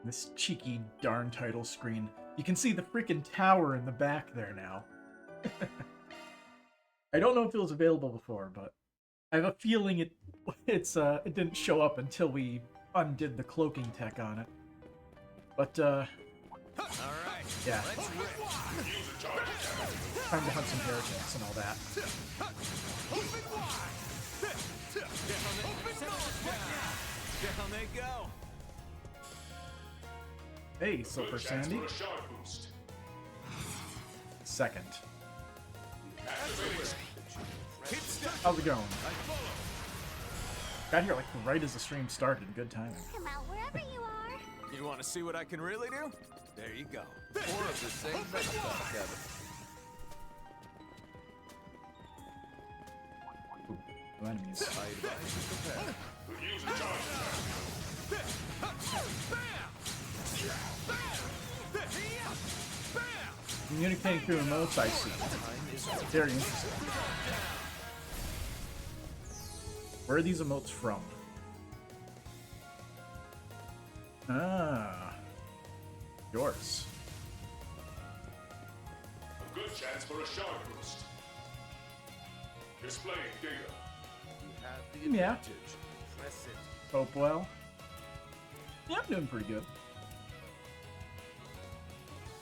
This cheeky darn title screen. You can see the freaking tower in the back there now. I don't know if it was available before, but I have a feeling it didn't show up until we undid the cloaking tech on it. But All right. yeah. Let's rip. Time to hunt some heretics and all that. Down they go. Hey, Silver Sandy. Second. How's it going? Got here like right as the stream started. Good timing. Come out wherever you are. You want to see what I can really do? There you go. More of the same stuff, Kevin. Ooh, enemies. I advise you prepare. Communicating through emotes, I see. Very interesting. Where are these emotes from? Ah. Yours. A good chance for a shard boost. Displaying data. You have the Yeah. advantage. Press it. Hope well. Yeah, I'm doing pretty good.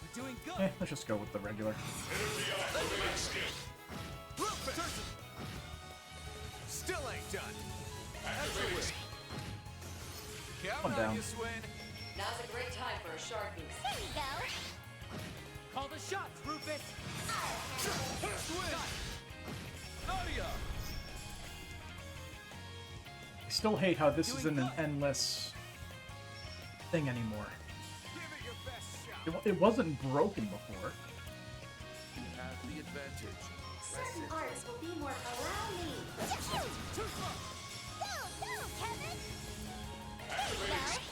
We're doing good. Let's just go with the regular. Energy activating skill. Still ain't done. Activating skill. Count Calm on down. you, Swin. Now's a great time for a shard boost. There you go. Call the shots, Rufus. Swin. Audio. I still hate how this isn't an endless thing anymore. Give it your best shot. It wasn't broken before. You have the advantage. Press Certain it. artists will be more allow me. Too slow. Go, go, Kevin. Activating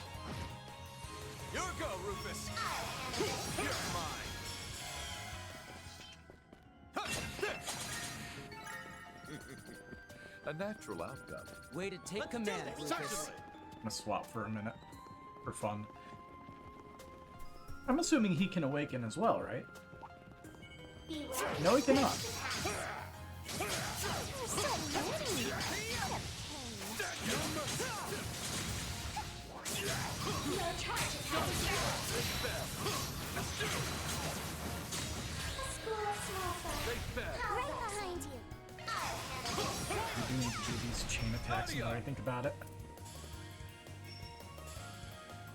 Your go, Rufus. You're mine. A natural outcome. Way to take command, Rufus. I'm gonna swap for a minute. For fun. I'm assuming he can awaken as well, right? Beware. No, he cannot. You're so mean. What a pain. No charge attack. A school of small fun. Right behind you. We do need to do these chain attacks now that I think about it.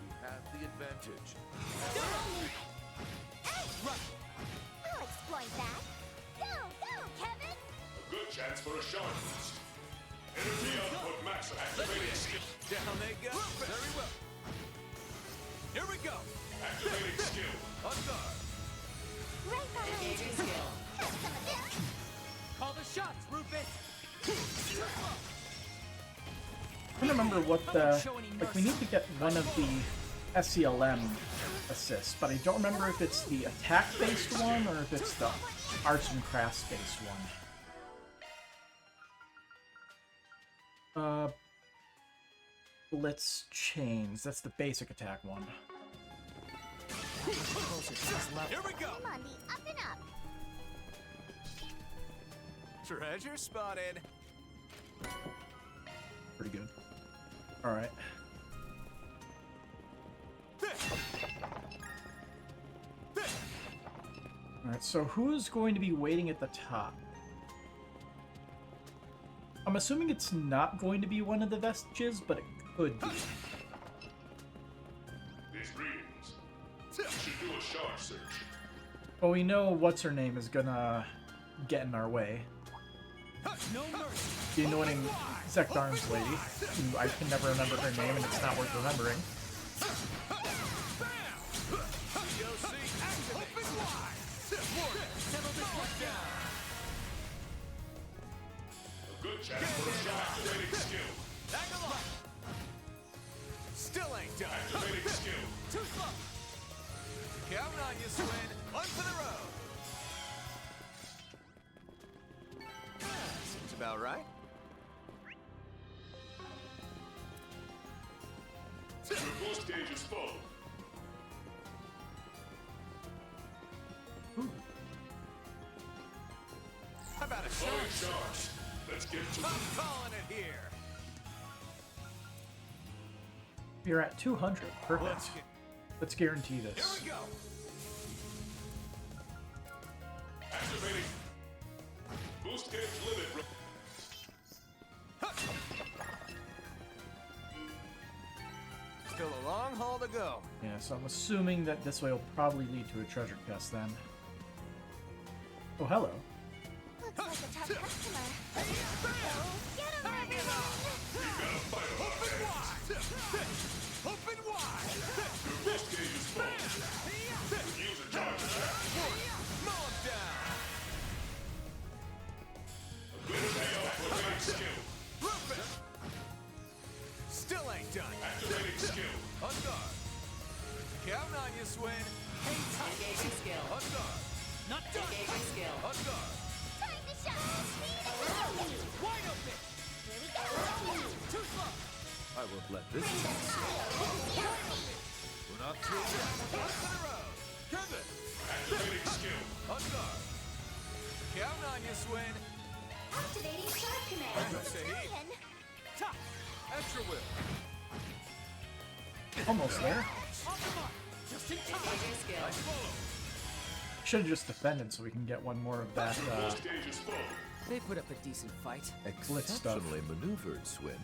You have the advantage. I'll exploit that. Go, go, Kevin. a good chance for a shard boost. Energy output max. Activating skill. Down they go. Very well. Here we go. Activating skill. On guard. Right behind Engaging you. skill. Have some of this. Call the shots, Rufus. I don't remember what the... Like, we need to get one of the SCLM assists, but I don't remember if it's the attack-based one or if it's the arts and crafts-based one. Blitz Chains. That's the basic attack one. Here we go. I'm on the up and up. Treasure spotted. Pretty good. Alright. Alright, so who's going to be waiting at the top? I'm assuming it's not going to be one of the vestiges, but it could be. These readings. You should do a shard search. Well, we know what's-her-name is gonna get in our way. No mercy. The annoying Zekdarm's lady, who I can never remember her name and it's not worth remembering. DOC activate. Open wide. Warning. Settle this one down. A good chance for a shard activating skill. Tag along. Still ain't done. Activating skill. Too slow. Count on you, Swin. On for the road. Seems about right. Your boost gauge is full. How about a Calling shark? charge. Let's get to I'm calling it here. You're at 200. Perfect. Let's guarantee Here this. we go. activating. Boost gauge limit. Still a long haul to go. Yeah, so I'm assuming that this way will probably lead to a treasure chest then. Oh, hello. Looks like a tough customer. Oh, get him, everyone! Open wide. Open wide. Boost gauge is full. Use a charge attack. Mow him down. Ability output main skill. Rufus. Still ain't done. Activating skill. On guard. Counting on you, Swin. Engaging skill. On guard. Not Engaging skill. On guard. Time to shine! Speed and go! Wide open. Here we go! Too slow. I won't let this chance slip. We're not through yet. Up to the road. Kevin. Activating skill. On guard. Counting on you, Swin. Activating shark command. Say he. Ryan! Top. Extra whip. almost there. Engaging skill. Nice follow. Should have just defended so we can get one more of that Boost gauge is full. They put up a decent fight. blitz stuff. Exceptionally maneuvered, Swin.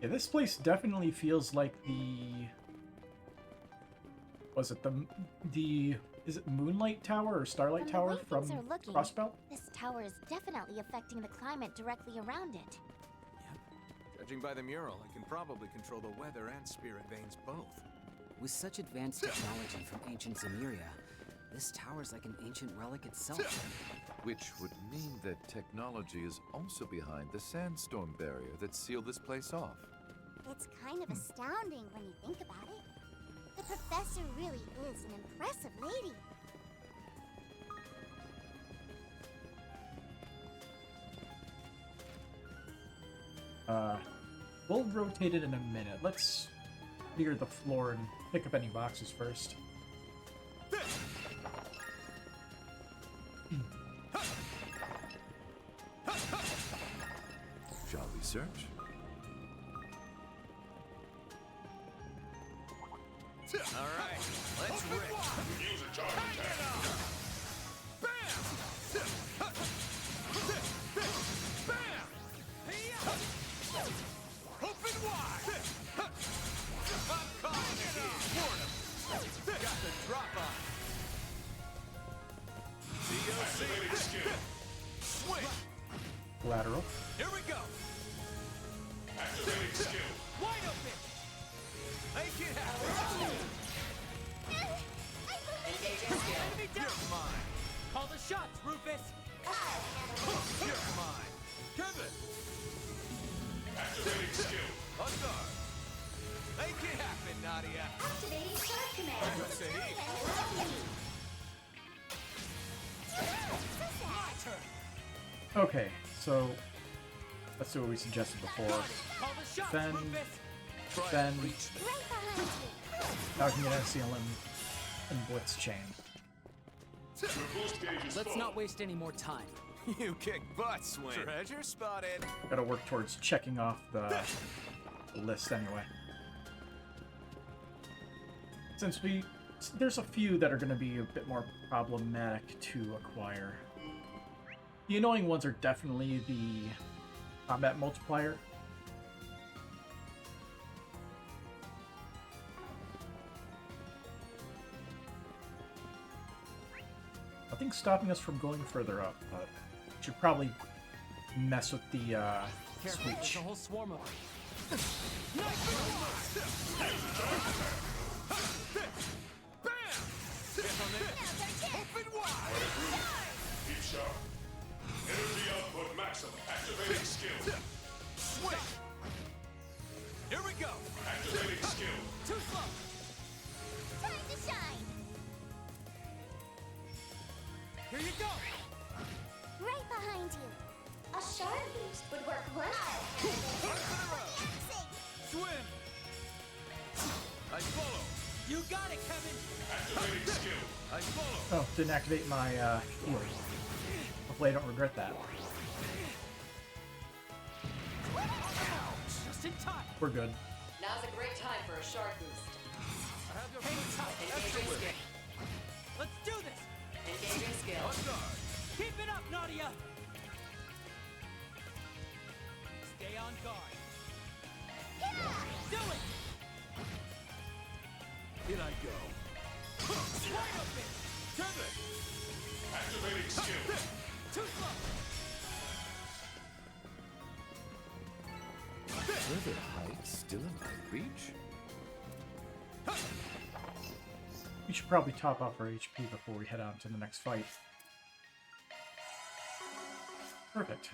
Yeah, this place definitely feels like the... Was it the... Is it Moonlight Tower or Starlight From the Tower way from things are looking, Crossbelt? This tower is definitely affecting the climate directly around it. Judging by the mural, I can probably control the weather and spirit veins both. With such advanced technology from ancient Zemuria, this tower's like an ancient relic itself. Which would mean that technology is also behind the sandstorm barrier that sealed this place off. It's kind of astounding when you think about it. The professor really is an impressive lady. We'll rotate it in a minute. Let's clear the floor and pick up any boxes first. Shall we search? All right, let's rip. Use a charge attack. Open wide! I'm calling it here! Got the drop on! Activating DOC! skill. Swing! Lateral. Here we go! Activating skill. Wide open! Make it happen! Engaging skill. You're mine! Call the shots, Rufus! You're mine! Kevin! Activating skill. On guard! Make it happen, Nadia! Activating shark command. Say he. Okay, so let's do what we suggested before. Call the shots, Then- Rufus! Then Right behind you. now we can get SCLM and Blitz chain. Your boost gauge is Let's full. not waste any more time. You kick butt, Swing! Treasure spotted! Gotta work towards checking off the list anyway. Since there's a few that are gonna be a bit more problematic to acquire. The annoying ones are definitely the combat multiplier. Nothing's stopping us from going further up, but should probably mess with the Careful, there's switch. a whole swarm of them. Open wide! Keep sharp. Energy output maximum. Activating skill. Swing! Here we go! Activating skill. Too slow! Time to shine. Here you go! Right behind you. A shark boost would work well. Relaxing. Swim! I follow! You got it, Kevin! Activating skill. I follow! Oh, didn't activate my heal. Hopefully I don't regret that. Just in time! We're good. Now's a great time for a shark boost. I have your Hang tight. Engaging skill. Let's do this! Engaging skill. On guard! Keep it up, Nadia! Stay on guard. Do it! Here I go. Wide open! Kevin! Activating skill. Too slow! Further heights still in my reach? We should probably top up our HP before we head on to the next fight. Perfect.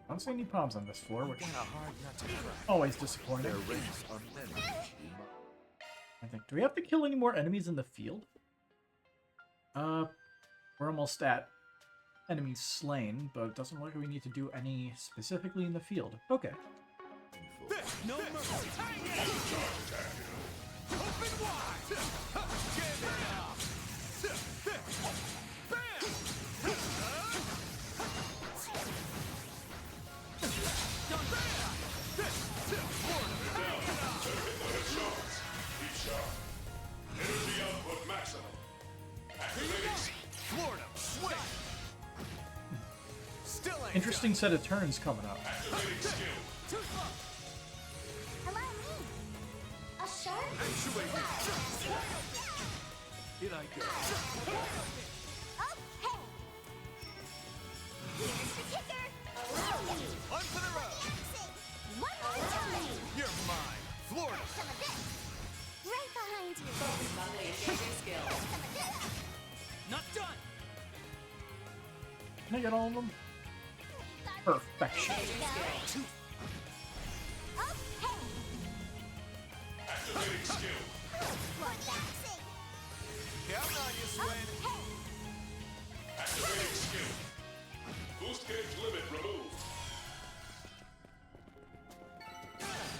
I don't see any problems on this floor, which is Kinda hard not to cry. always disappointing. Their ranks are many. I think. Do we have to kill any more enemies in the field? We're almost at enemies slain, but it doesn't look like we need to do any specifically in the field. Okay. No mercy! Open wide! Give it up! Bam! Done! Headshots. Keep sharp. Energy output maximum. Activating Floored him! Swing! Still ain't Interesting set of turns coming up. activating skill. Too slow! Allow me. A shark? Here I go. Okay. Here's the kicker. On for the road! One more time. You're mine! Floored him! Some of this. Right behind you. Lovely engaging skill. Some of this. Not done! Can I get all of them? Perfection. Engaging skill. Okay. Activating skill. For that sake. Count on you, Swin! Okay. Activating skill. Boost gauge limit removed.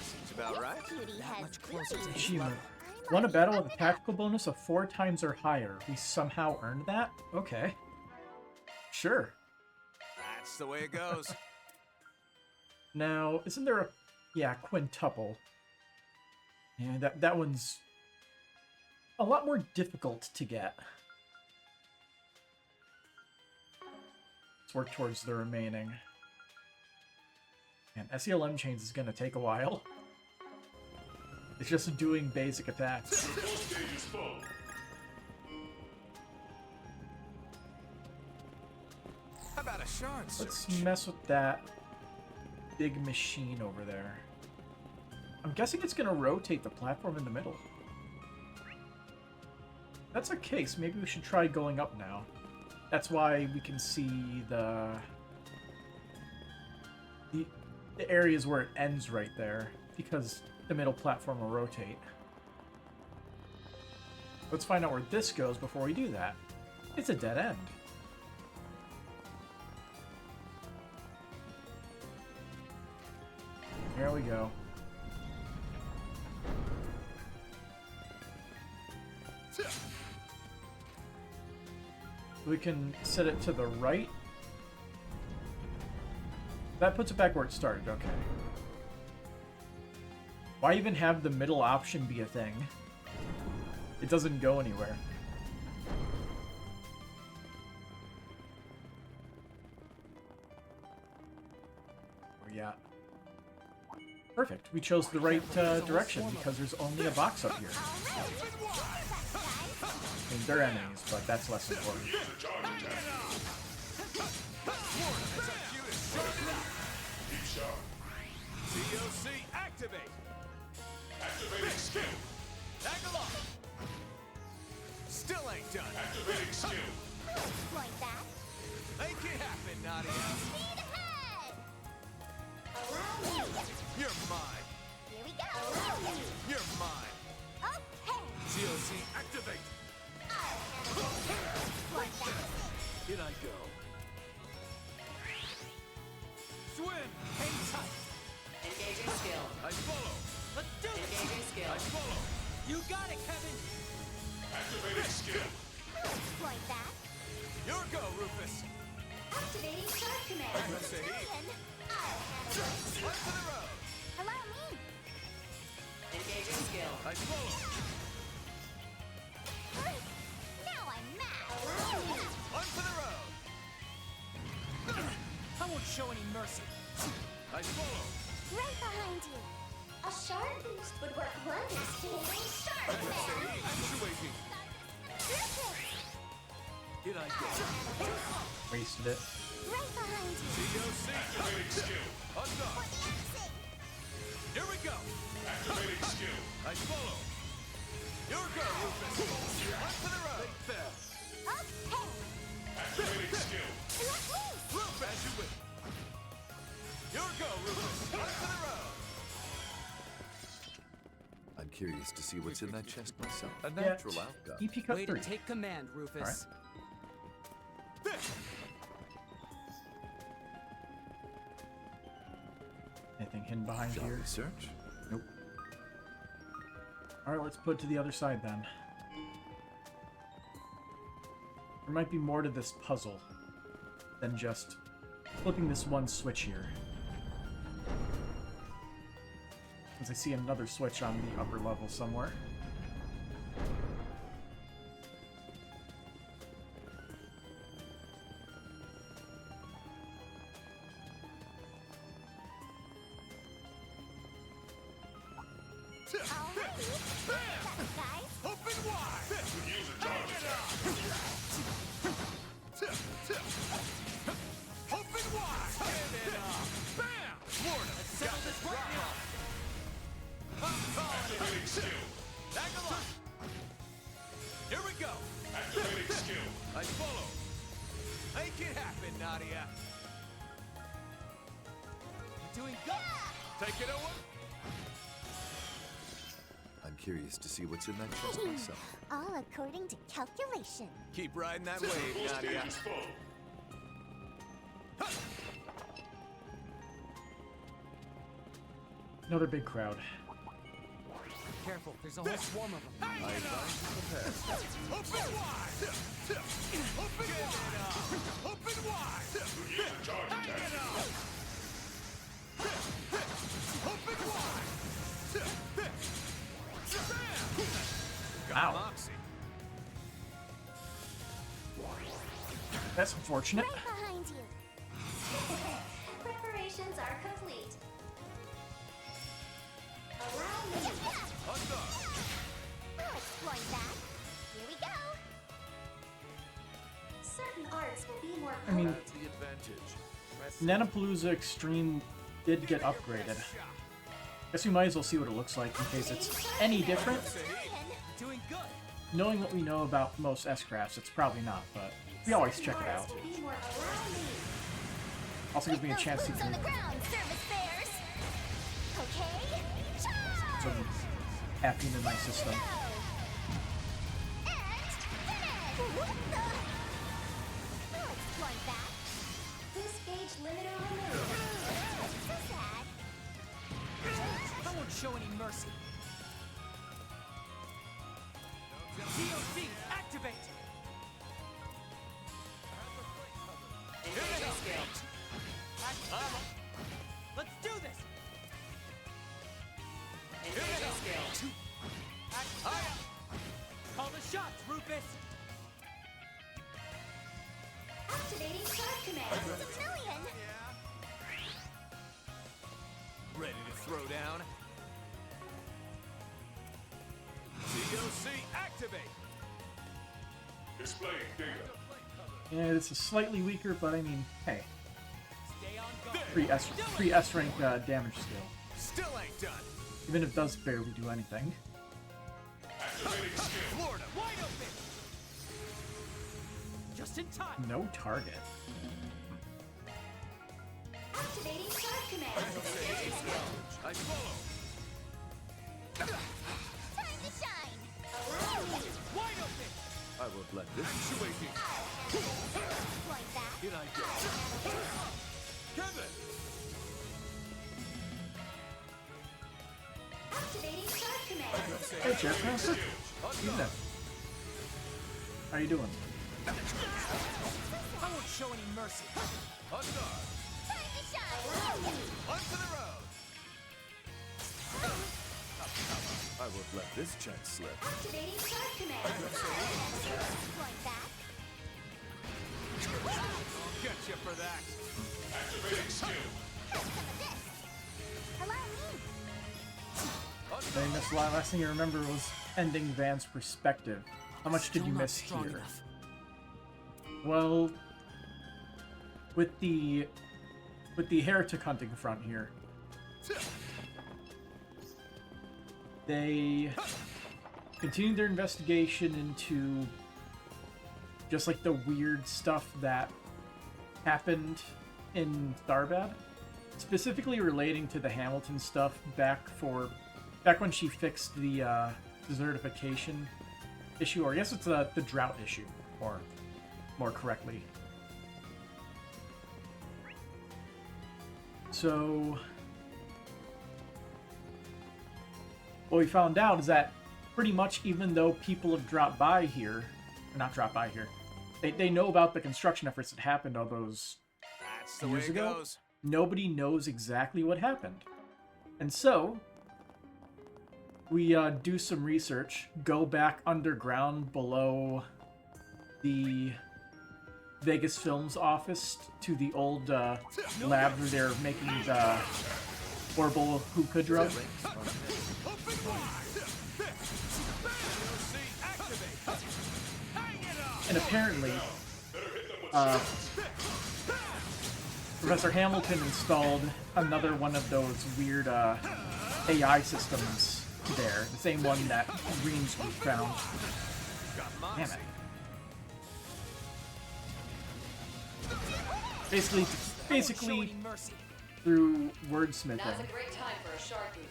Seems about right. Cutie That has much closer to booties. Achievement. Won a battle with a tactical bonus of 4 times or higher. We somehow earned that? Okay. Sure. That's the way it goes. Now, isn't there a... Yeah, quintuple. Yeah, that one's a lot more difficult to get. Let's work towards the remaining. And SELM chains is going to take a while. It's just doing basic attacks. Your boost gauge is full. How about a shard Let's search? mess with that big machine over there. I'm guessing it's going to rotate the platform in the middle. If that's the case, maybe we should try going up now. That's why we can see the areas where it ends right there, because the middle platform will rotate. Let's find out where this goes before we do that. It's a dead end. Here we go. We can set it to the right. That puts it back where it started, okay. Why even have the middle option be a thing? It doesn't go anywhere. Where you at? Perfect. We chose the right direction because there's only a box up here. I mean, they're enemies, but that's less important. Use the charge attack. Keep sharp. COC activate! Activating skill. Tag along! Still ain't done. Activating skill. Like that. Make it happen, Nadia. Speed ahead. Allow me. You're mine. Here we go. You're mine. Okay. COC activate! Like that. Here I go. Swim! Hang tight! Allow me. Engaging skill. I follow. Now I'm mad. On for the road. I won't show any mercy. I follow. Right behind you. A sharp boost would work wonders for sharp Actuating. Here I go. Wasted it. Right behind you. DOC. Activating skill. On guard. Here we go. Activating skill. I follow. Here we go, Rufus. On for the road. They fell. Okay. Activating skill. Let loose. Rufus. As you wish. Here we go, Rufus. On for the road. I'm curious to see what's in that chest myself. A Yeah. natural outcome. EP cut Way 3. to take command, Rufus. Anything hidden behind Shall here? we search? Nope. Alright, let's put it to the other side then. There might be more to this puzzle than just flipping this one switch here. Because I see another switch on the upper level somewhere. Alrighty. That, guys. Open wide. Use a charge attack. Open wide. Give it up. Bam. Florida. Settle this right now. Activating skill. Tackle up. Here we go. Activating skill. I follow. Make it happen, Nadia. You're doing good. Take it away. I'm curious to see what's in that chest myself. All according to calculation. Keep riding that wave, Physical Nadia. stage is full. Another big crowd. Careful, there's a whole swarm of them. Open wide. Open wide. Open wide. Use a charge attack. Open wide. Ow. Moxie. That's unfortunate. Right behind you. Preparations are complete. Allow me. On guard. I'll exploit that. Here we go. Certain arts will be more I mean, That's the advantage. Nanopalooza Extreme did get upgraded. Guess we might as well see what it looks like in case it's any different. You're doing good. Knowing what we know about most S-Crafts, it's probably not, but we always check it out. Also gives me a chance to do on the ground, service bears. Okay. Charge. some caffeine in my system. Go. And finish. What the? I'll exploit that. Boost gauge limiter removed. So sad. I won't show any mercy. DOC, activate! Engaging skill. Let's do this! Engaging skill. Call the shots, Rufus! Activating charge command. It's a million. Ready to throw down. DOC activate. Displaying data. Yeah, this is slightly weaker, but I mean, hey, Stay on guard. free S rank damage skill. Still ain't done. Even if it does barely do anything. Activating skill. Florida. Wide open! Just in time. No target. Activating charge command. I follow. Time to shine. Allow me. Wide open! I won't let this. Actuating. Exploit that. Here I go. Kevin. Activating charge command. Hey, Chairmaster. Evening. How you doing? I won't show any mercy. On guard. Time to shine! Onto the road. I won't let this chance slip. Activating charge command! Exploit that! I'll get you for that. Activating skill. Have some of this! Allow me! Famous last thing you remember was ending Van's perspective. How much did Still you not miss strong here? enough. Well, with the heretic hunting front here, they continued their investigation into just like the weird stuff that happened in Starbad, specifically relating to the Hamilton stuff back when she fixed the desertification issue, or I guess it's the drought issue, or more correctly. So what we found out is that pretty much even though people have dropped by here, or not dropped by here, they know about the construction efforts that happened all those That's the way years it ago. goes. Nobody knows exactly what happened. And so we do some research, go back underground below the Vegas Films office to the old lab where they're making the horrible hookah drug. Open wide. JOC activate. Hang it up. And apparently, Professor Hamilton installed another one of those weird AI systems there. The same one that Green's group found. Got Damn moxie. it. Basically Showing mercy. through wordsmithing, Now's a great time for a shark boost.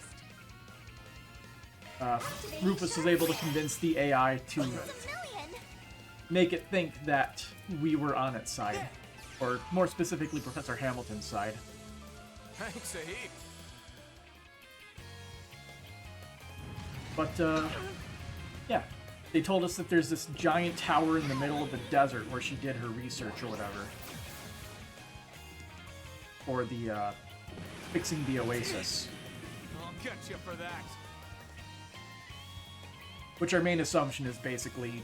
Rufus was able to convince the AI to It's a million! make it think that we were on its side. Or more specifically, Professor Hamilton's side. Thanks a heap. But, yeah. They told us that there's this giant tower in the middle of the desert where she did her research or whatever. For the, fixing the oasis. I'll get you for that. Which our main assumption is basically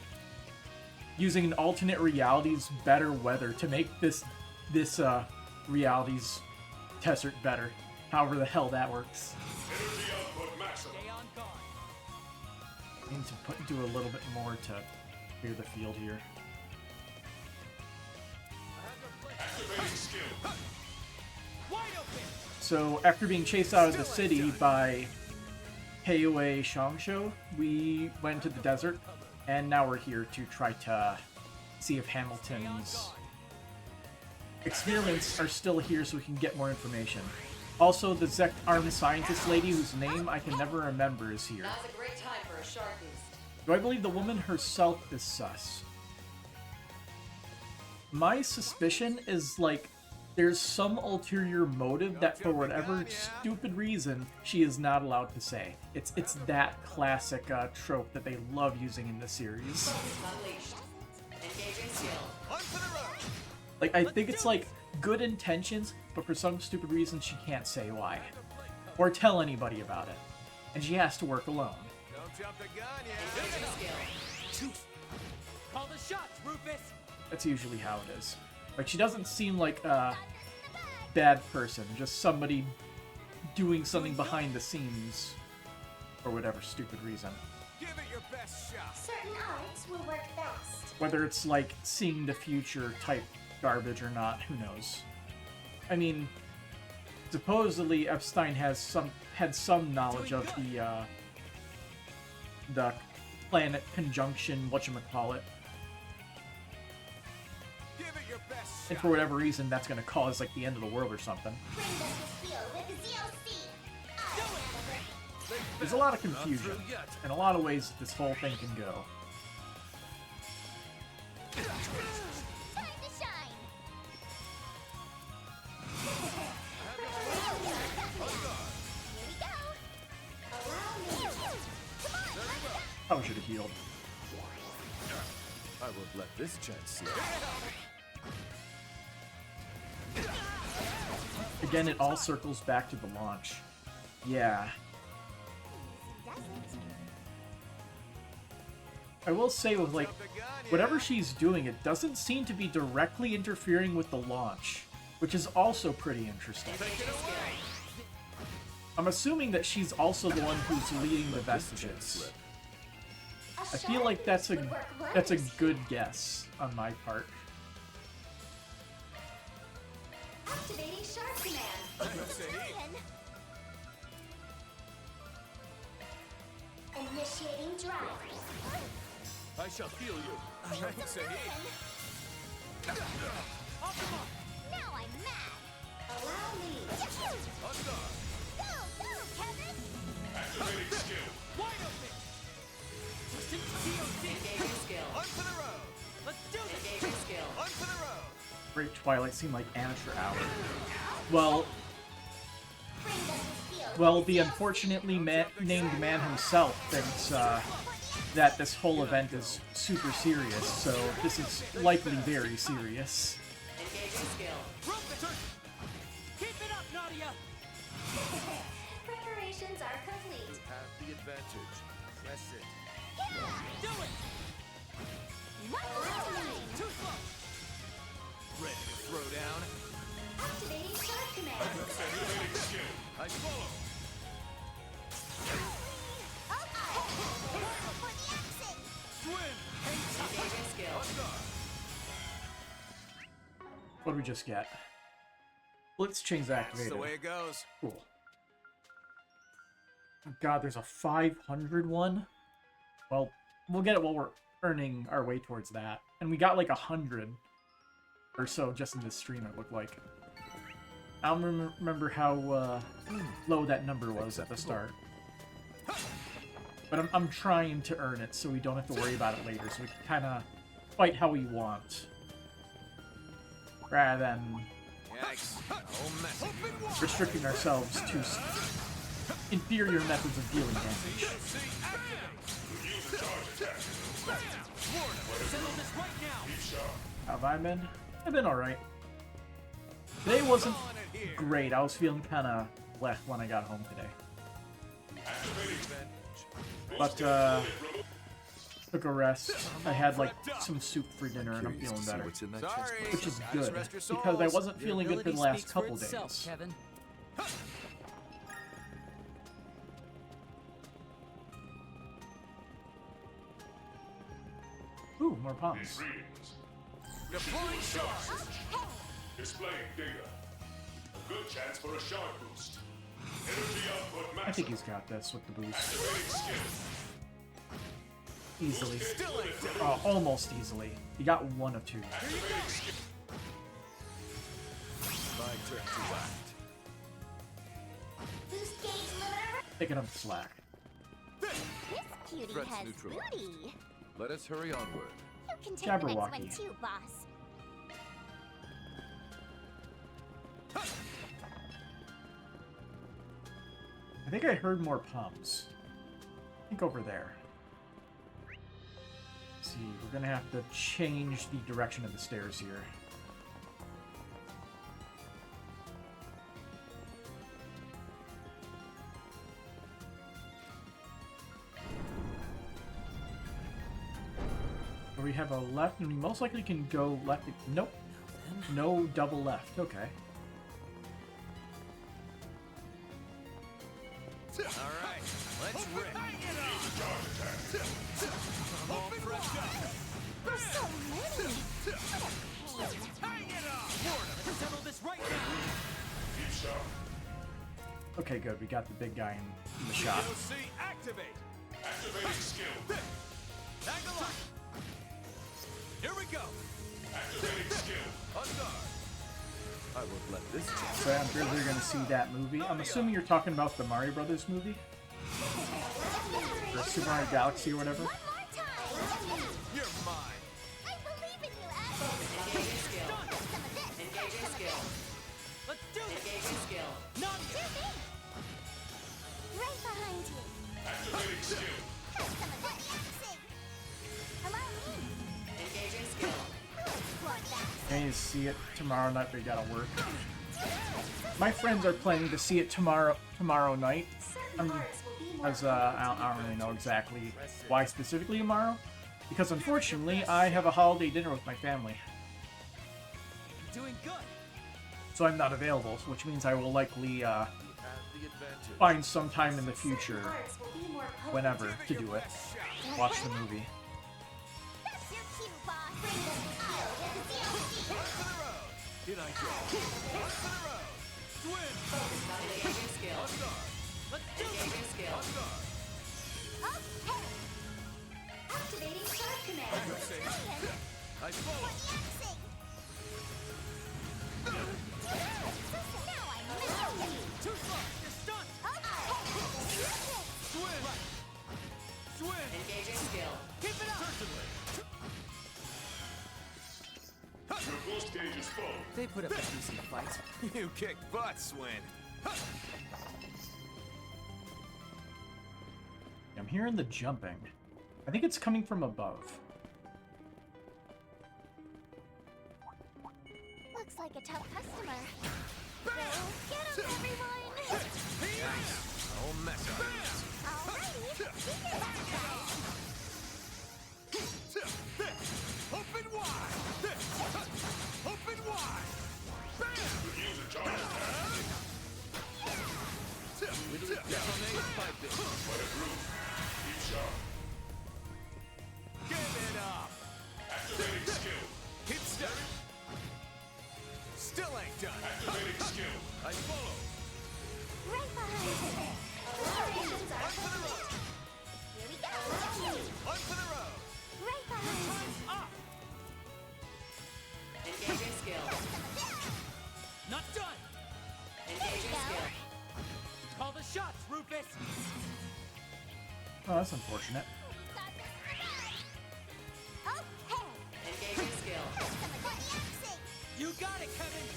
using an alternate reality's better weather to make this reality's desert better. However the hell that works. Energy output maximum. Stay on guard. I need to do a little bit more to clear the field here. Activating skill. Wide open. So after being chased out of the city by Heiwei Shangsho, we went to the desert, and now we're here to try to see if Hamilton's experiments are still here so we can get more information. Also, the Zect armed scientist lady whose name I can never remember is here. Now's a great time for a shark boost. Do I believe the woman herself is sus? My suspicion is, like, there's some ulterior motive that for whatever stupid reason she is not allowed to say. It's that classic trope that they love using in the series. Unleashed. Engaging skill. Onto the road. Like, I think it's like good intentions, but for some stupid reason she can't say why. Or tell anybody about it. And she has to work alone. Don't jump the gun yet. Engaging skill. Call the shots, Rufus. That's usually how it is. Like, she doesn't seem like a bad person, just somebody doing something behind the scenes for whatever stupid reason. Give it your best shot. Certain arts will work best. Whether it's like seeing the future type garbage or not, who knows? I mean, supposedly Epstein had some knowledge of the planet conjunction, whatchamacallit. Give it your best And shot. for whatever reason, that's gonna cause like the end of the world or something. Bring them to feel with ZOC. There's a lot of confusion, through yet. and a lot of ways that this whole thing can go. Time to shine. Here we go. Allow me. Come on, let's go. Probably should have healed. I won't let this chance slip. Again, it all circles back to the launch. Yeah. I will say with, like, whatever she's doing, it doesn't seem to be directly interfering with the launch, which is also pretty interesting. I'm assuming that she's also the one who's leading the vestiges. I feel like that's a good guess on my part. Activating Shark Command. Initiating drive. I shall heal you. Say Now I'm mad. Allow me. Go, Kevin. Activating skill. Wide open. Engaging skill. On for the road. Let's do this. Engaging skill. On for the road. Great Twilight seemed like amateur hour. Well, the unfortunately named man himself thinks that this whole event is super serious, so this is likely very serious. Engaging skill. Keep it up, Nadia. Preparations are complete. Have the advantage. Press it. Do it. Too slow. Ready to throw down. Activating Shark Command. Activating skill. I follow. Swim. Engaging skill. On guard. What did we just get? Blitz chains That's activated. the way it goes. Cool. Oh God, there's a 500 one? Well, we'll get it while we're earning our way towards that. And we got like 100 or so just in this stream, it looked like. I don't remember how low that number was at the start. But I'm trying to earn it so we don't have to worry about it later, so we can kind of fight how we want. Rather than Yikes. Oh, messy. restricting ourselves to inferior methods of dealing damage. Use a charge attack. Settle this right now. Keep sharp. How have I been? I've been alright. Today wasn't great. I was feeling kind of bleh when I got home today. But, took a rest. I had, like, some soup for dinner, and I'm Curious feeling to see better. what's in that Sorry. chest. Which is Gotta good, rest your because I souls. wasn't feeling good for the last couple days. Itself, Kevin. Ooh, more pumps. Readings. Deploying shark. Displaying data. A good chance for a shark boost. Energy output I think maximum. he's got this with the boost. Activating skill. Easily. Still ain't dead. Oh, almost easily. You got one of two. Activating skill. My turn to act. Boost gauge limiter. Picking up the slack. This cutie Threats has neutralized. booty. Let us hurry onward. You can take the next one Jabberwocky. too, boss. I think I heard more pumps. I think over there. Let's see, we're gonna have to change the direction of the stairs here. So we have a left, and we most likely can go left. Nope. No double left. Okay. All right, let's rip. I'm all prepped up. There's so many. Hang it up. Settle this right now. Keep sharp. Okay, good. We got the big guy in the shot. DLC activate. Activating skill. Tag along. Here we go. Activating skill. On guard. I won't let this chance. So I'm sure we're gonna see that movie. I'm assuming you're talking about the Mario Brothers movie? Or Super Mario Galaxy or whatever? One more time. You're mine. I believe in you, Adam. Engaging skill. Some of this. Engaging skill. Let's do this. Engaging skill. Nadia. Do me. Right behind you. Activating skill. Have some of that. Allow me. Engaging skill. I'll explore that. I need to see it tomorrow night, but you gotta work. So My friends are planning to see it tomorrow night. Certain parts will be more As I don't really know exactly why specifically tomorrow, because unfortunately I have a holiday dinner with my family, You're doing good. so I'm not available. Which means I will likely You have the advantage. find some time in the future, parts will be more potent. whenever, to do it. Watch the movie. That's your cue, boss. Bring the steel with the DLC. Here I go. One for the road. Swim. Engaging skill. Let's do this. Engaging skill. Okay. Activating shark command. I follow. Now I'm missing. Too slow. You're stunned. Swim. Swim. Engaging skill. Keep it up. Your boost gauge is full. They put up a decent fight. You kick butt, Swin. I'm hearing the jumping. I think it's coming from above. Looks like a tough customer. Go get him, everyone! Oh, mess up. Alrighty, do your best, guys. Open wide. Open wide. Bam. Use a charge attack. What a groove. Keep sharp. Give it up. Activating skill. Keep steady. Still ain't done. Activating skill. I follow. Right behind. Operations are complete. Here we go. On for the road. Right behind. Up. Engaging skill. Not done. Engaging skill. Call the shots, Rufus. Oh, that's unfortunate. Okay. Engaging skill. You got it, Kevin.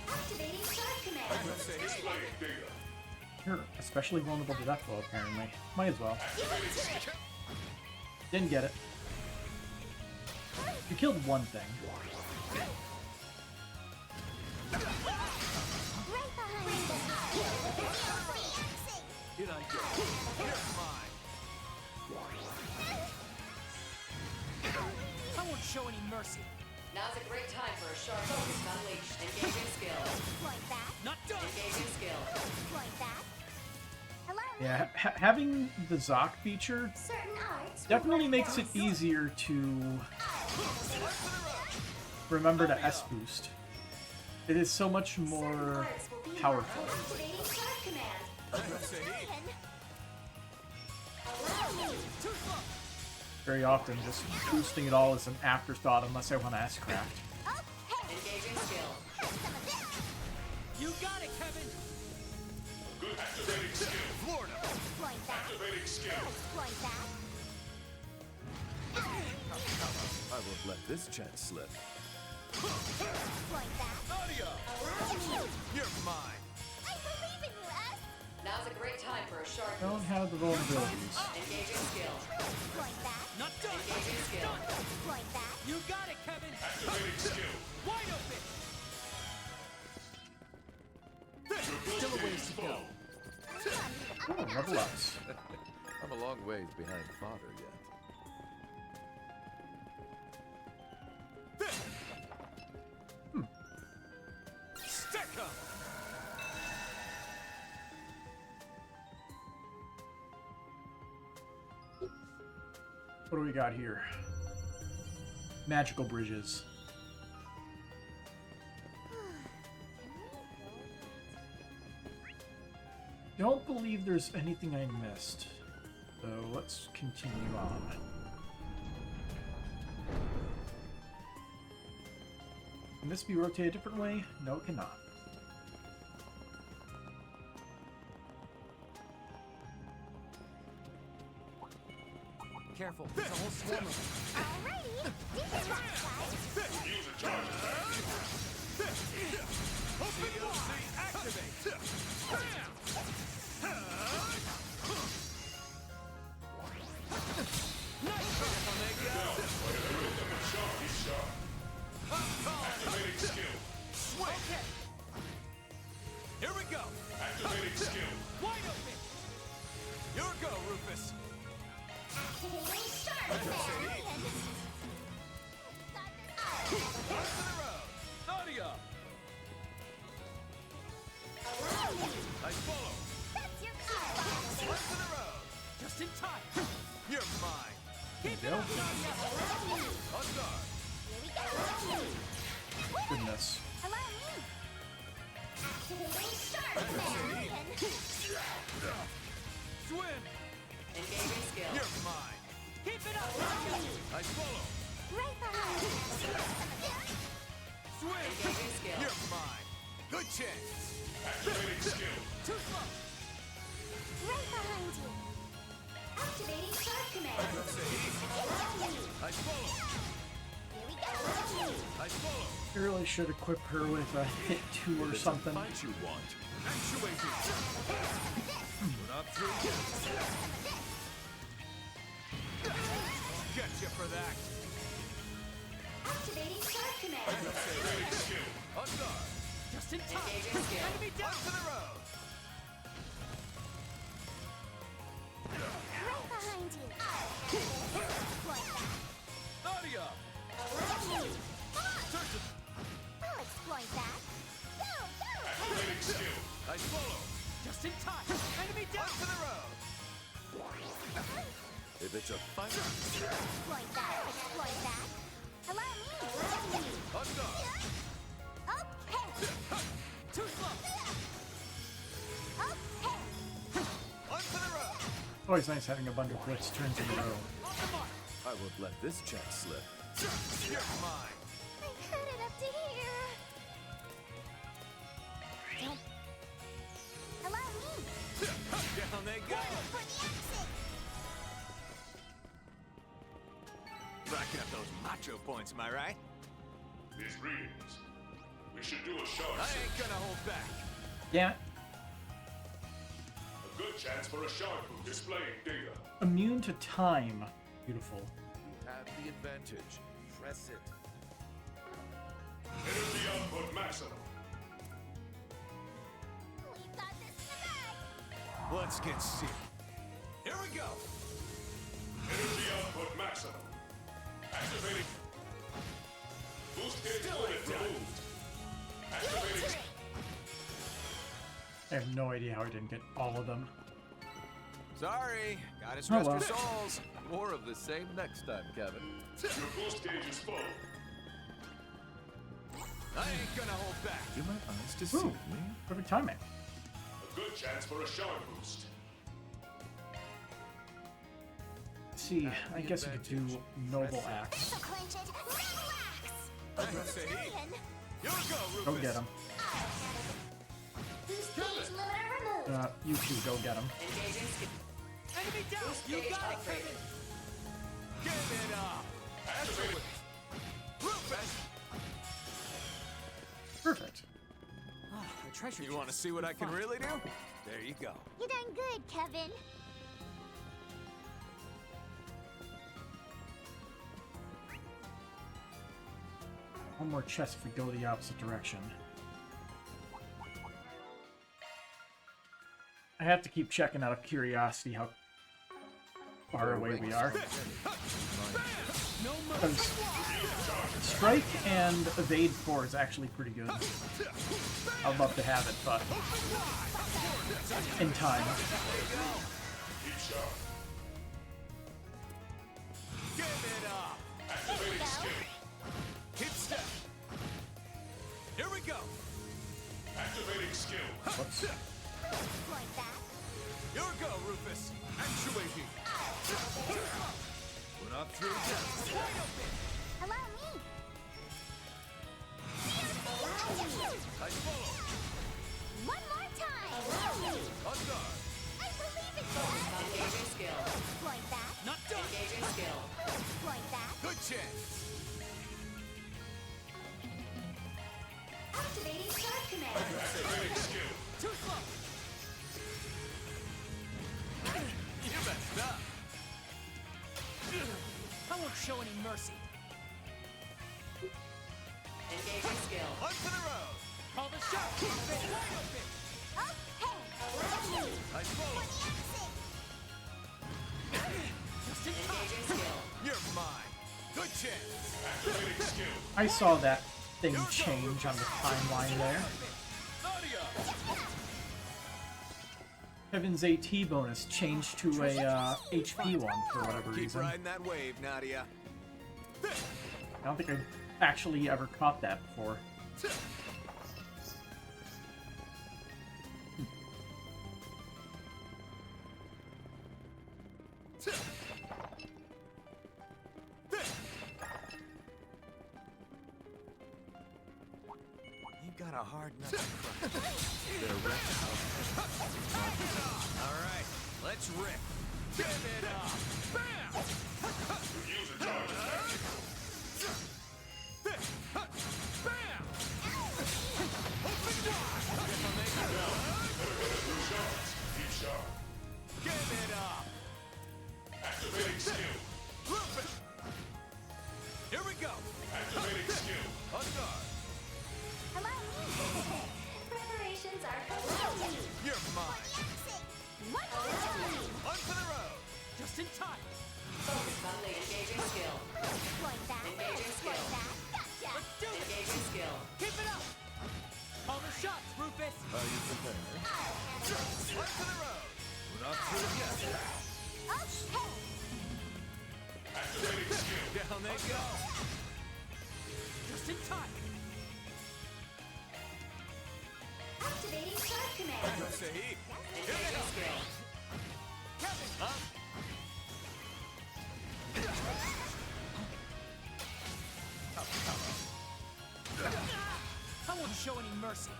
Activating shark command. Display data. You're especially vulnerable to death blow, apparently. Might as well. Didn't get it. You killed one thing. Right behind. Here I go. Here's mine. I won't show any mercy. Now's a great time for a sharp focus unleashed. Engaging skill. Like that. Not done. Engaging skill. Like that. Hello. Yeah, having the Zoc feature Certain arts will definitely work makes down it easier to remember to S-boost. It is so much more powerful. Activating shark command. Allow me. Too slow. Very often, just boosting it all is an afterthought unless I want to S-craft. Okay. Engaging skill. Have some of this. You got it, Kevin. Good activating skill. Florida. Like that. Activating skill. Like that. I won't let this chance slip. Like that. Audio. Allow me. You're mine. I believe in you, S. Now's a great time for a sharp Don't have the vulnerabilities. Engaging skill. Like that. Not done. Engaging skill. Like that. You got it, Kevin. Activating skill. Wide open. Your boost gauge is full. Oh, level ups. I'm a long ways behind father yet. Stick 'em. What do we got here? Magical bridges. Don't believe there's anything I missed. So let's continue on. Can this be rotated a different way? No, it cannot. Careful, there's a whole swarm of them. Alrighty. Do your best, guys. Use a charge attack. Open wide. Activate. Activating skill. Swing. Nadia! I follow! That's your cue. Once in a row! Just in time. You're mine! Keep There it we up, go. Nadia. On guard! Here we go. Goodness. Allow me. Activating Sharkman. Swim! Engaging skill. You're mine! Keep it up, Nadia. I follow! Right behind you. Swim! Engaging skill. You're mine! Good chance! Activating skill. Too slow. Right behind you. Activating Shark Command. I follow! Here we go. I follow! You really should equip her with a hit 2 or something. Fight you want. Actuated! Put up 3. Gotcha for that! Activating Shark Command. Activating skill. On guard! Just in time. Engaging skill. Enemy down. Once in a row! Right behind you. Exploit that. Nadia! Search it! I'll exploit that. Go, go. Activating skill. I follow! Just in time. Enemy down. Once in a row! If it's a fight, Exploit that. Exploit that. Allow me. On guard! Okay. Too slow. Okay. Once in a row! Always nice having a bunch of blitz turns in a row. On the mark. I won't let this chance slip. You're mine! I heard it up to here. Don't. Allow me. Down they go! For the exit. Racking up those macho points, am I right? These readings. We should do a shark I search. ain't gonna hold back. Yeah, A good chance for a shark who displaying data. immune to time. Beautiful. You have the advantage. Press it. Energy output maximum. We've got this in the bag. Let's get serious. Here we go! Energy output maximum. Activating. Boost gauge limit removed. Activating. I have no idea how I didn't get all of them. Sorry, gotta stress well. your souls. More of the same next time, Kevin. Your boost gauge is full. I ain't gonna hold back. Do my eyes deceive Ooh. me? Perfect timing. A good chance for a shark boost. See, I guess we could do Noble Axe. This'll clinch it. Relax. I say, Million. here we go, Rufus. Go get him. Boost gauge limiter removed. You two, go get him. Engaging skill. Enemy down. You Gauge got it, upgraded. Kevin. Give it up. Activating. Rufus! Perfect. Ah, a treasure You want to chest. see what I can Fun. really do? There you go. You done good, Kevin. One more chest if we go the opposite direction. I have to keep checking out of curiosity how far away we are. No mercy. 'Cause Strike and Evade 4 is actually pretty good. I'd love to have it, but in time. Keep sharp. Give it up. Activating skill. Hit step. Here we go. Activating skill. Whoops. Exploit that. Here we go, Rufus. Actuating. Put up 3 down. Allow me. I follow. One more time. On guard. I believe in you. Engaging skill. Exploit that. Not done. Engaging skill. Exploit that. Good chance. Activating Shark Command. Activating skill. Too slow. You messed up. I won't show any mercy. Engaging skill. Once in a row. Call the shot. Keep it wide open. Okay. Allow me. I follow. For the exit. Just in time. Engaging skill. You're mine. Good chance. I saw that thing change on the timeline there. Nadia. Kevin's AT bonus changed to a HP one for whatever Keep reason. riding that wave, Nadia. I don't think I've actually ever caught that before. You got a hard nut to crack. All right, let's rip. Give it up. Bam! Use a charge attack. Bam! Open wide. Two shots. Keep sharp. Give it up. Activating skill. Loop it. Here we go. Activating skill. On guard. Hello. Preparations are complete. You're mine. What? On for the road. Just in time. Focus on the engaging skill. Exploit that. Engaging Exploit skill. that. Gotcha. Let's do this. Engaging skill. Keep it up. Call the shots, Rufus. Are you prepared? On for the road. We're not through yet. Okay. Activating skill. Down they go. Just in time. Activating charge command. Sahib. Engaging skill. Huh? I won't show any mercy.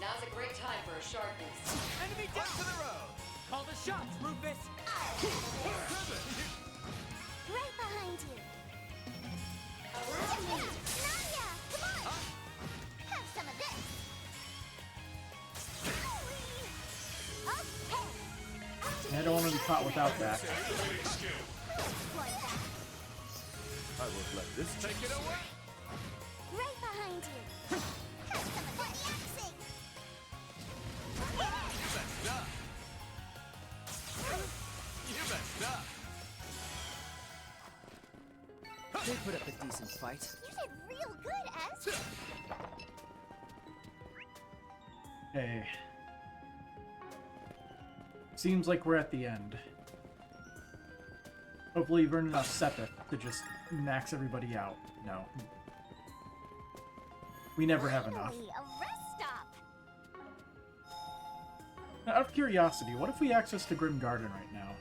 Now's a great time for a shark boost. Enemy On down. for the road. Call the shots, Rufus. Right behind you. Nadia, come on. Have some of this. Okay. I don't want to be caught without that. Activating skill. Exploit that. I won't let this Take it away. Right behind you. Have some of this. Relaxing. You messed up. You messed up. They put up a decent fight. You did real good, S. Hey. Seems like we're at the end. Hopefully you've earned enough sepith to just max everybody out. No. We never have enough. Finally, a rest stop. Now, out of curiosity, what if we access the Grim Garden right now?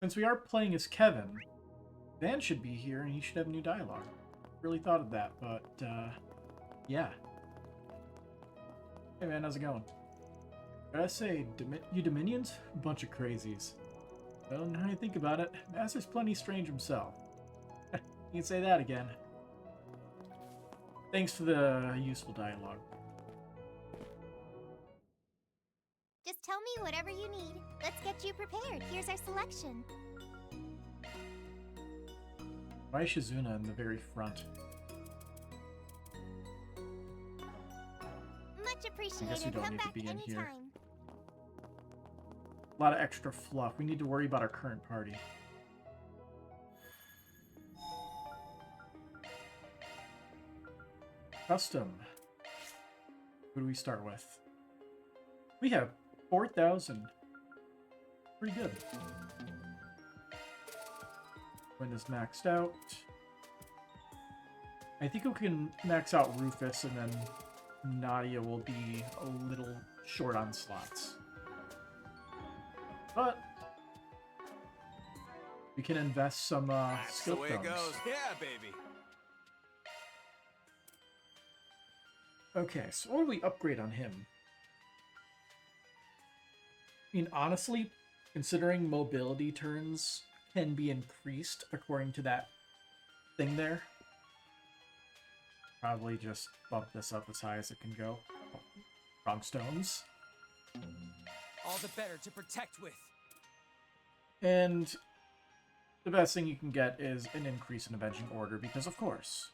Since we are playing as Kevin, Van should be here and he should have new dialogue. Really thought of that, but, yeah. Hey man, how's it going? Did I say you Dominions? Bunch of crazies. Well, now you think about it, Master's plenty strange himself. You can say that again. Thanks for the useful dialogue. Just tell me whatever you need. Let's get you prepared. Here's our selection. Why is Shizuna in the very front? Much appreciated. you don't Come need to back be in here. anytime. A lot of extra fluff. We need to worry about our current party. Custom. Who do we start with? We have 4,000. Pretty good. When this maxed out. I think we can max out Rufus and then Nadia will be a little short on slots. But we can invest some That's the skill way it points. goes. Yeah, baby. Okay, so what do we upgrade on him? I mean, honestly, considering mobility turns can be increased according to that thing there, probably just bump this up as high as it can go. Oh, wrong stones. All the better to protect with. And the best thing you can get is an increase in avenging order, because of course.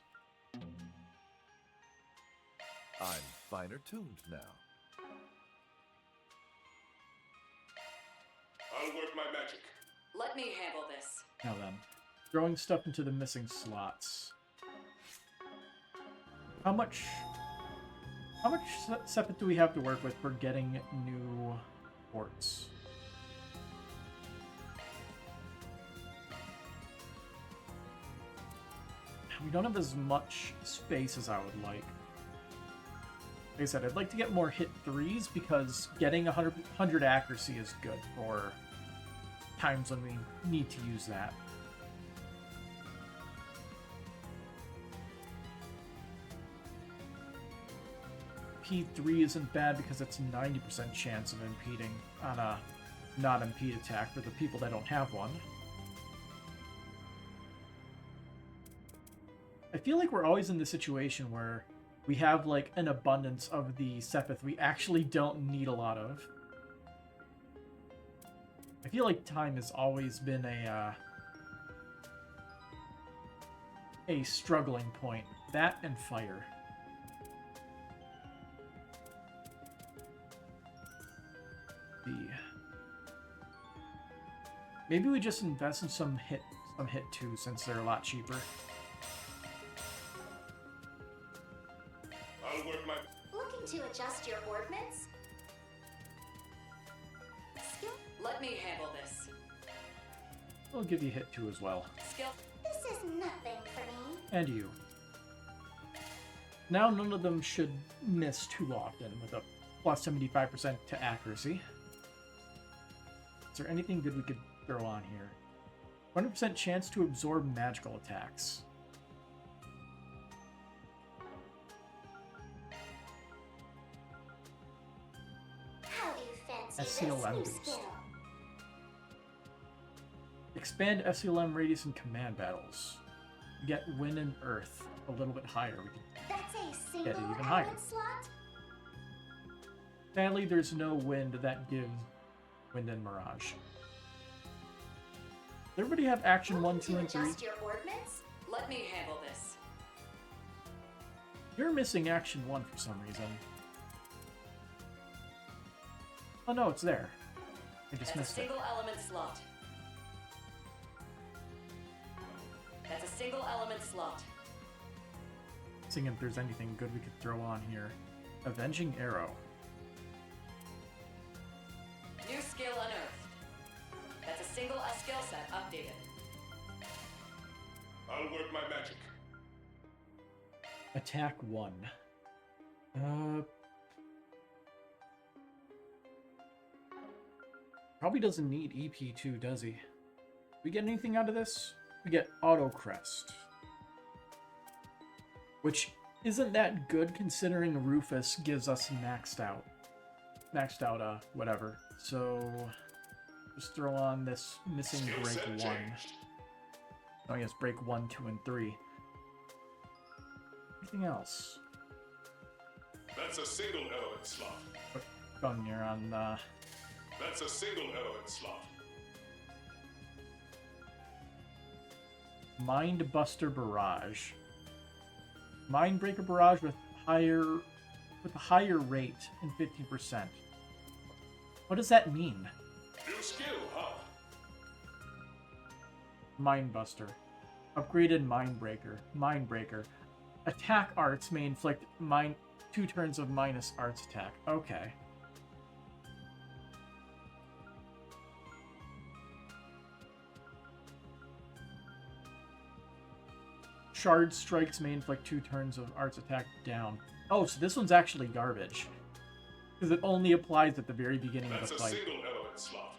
I'm finer tuned now. I'll work my magic. Let me handle this. Now then, throwing stuff into the missing slots. How much sepet do we have to work with for getting new ports? We don't have as much space as I would like. Like I said, I'd like to get more hit 3s because getting 100 accuracy is good for times when we need to use that. P3 isn't bad because it's 90% chance of impeding on a not impede attack for the people that don't have one. I feel like we're always in the situation where we have like an abundance of the Sepith we actually don't need a lot of. I feel like time has always been a struggling point. That and fire. Maybe we just invest in some hit 2 since they're a lot cheaper. I'll work my... Looking to adjust your ordnance? Skill? Let me handle this. We'll give you hit 2 as well. Skill. This is nothing for me. And you. Now none of them should miss too often with a plus 75% to accuracy. Is there anything good we could throw on here? 100% chance to absorb magical attacks. How do you fancy SCLM this new boost. skill? Expand SCLM radius in command battles. Get wind and earth a little bit higher. We can That's a single get it even higher. element slot? Sadly, there's no wind that gives wind and mirage. Does everybody have action 1, 2, and 3? Adjust your ordnance? Let me handle this. You're missing action 1 for some reason. Oh no, it's there. I just That's a missed it. single element slot. That's a single element slot. Seeing if there's anything good we could throw on here. Avenging Arrow. New skill unearthed. That's a single skill set updated. I'll work my magic. Attack 1. Probably doesn't need EP2, does he? We get anything out of this? We get Auto Crest. Which isn't that good considering Rufus gives us maxed out, whatever. So, just throw on this missing Skill break set 1. changed. Oh yes, break 1, 2, and 3. Anything else? That's a single element slot. Put Gungnir on, That's a single element slot. Mind Buster Barrage. Mind Breaker Barrage with a higher rate and 50%. What does that mean? New skill, huh? Mind Buster. Upgraded Mind Breaker. Mind Breaker. Attack arts may inflict 2 turns of minus arts attack. Okay. Shard strikes may inflict 2 turns of arts attack down. Oh, so this one's actually garbage. Because it only applies at the very beginning That's of a the fight. single element slot.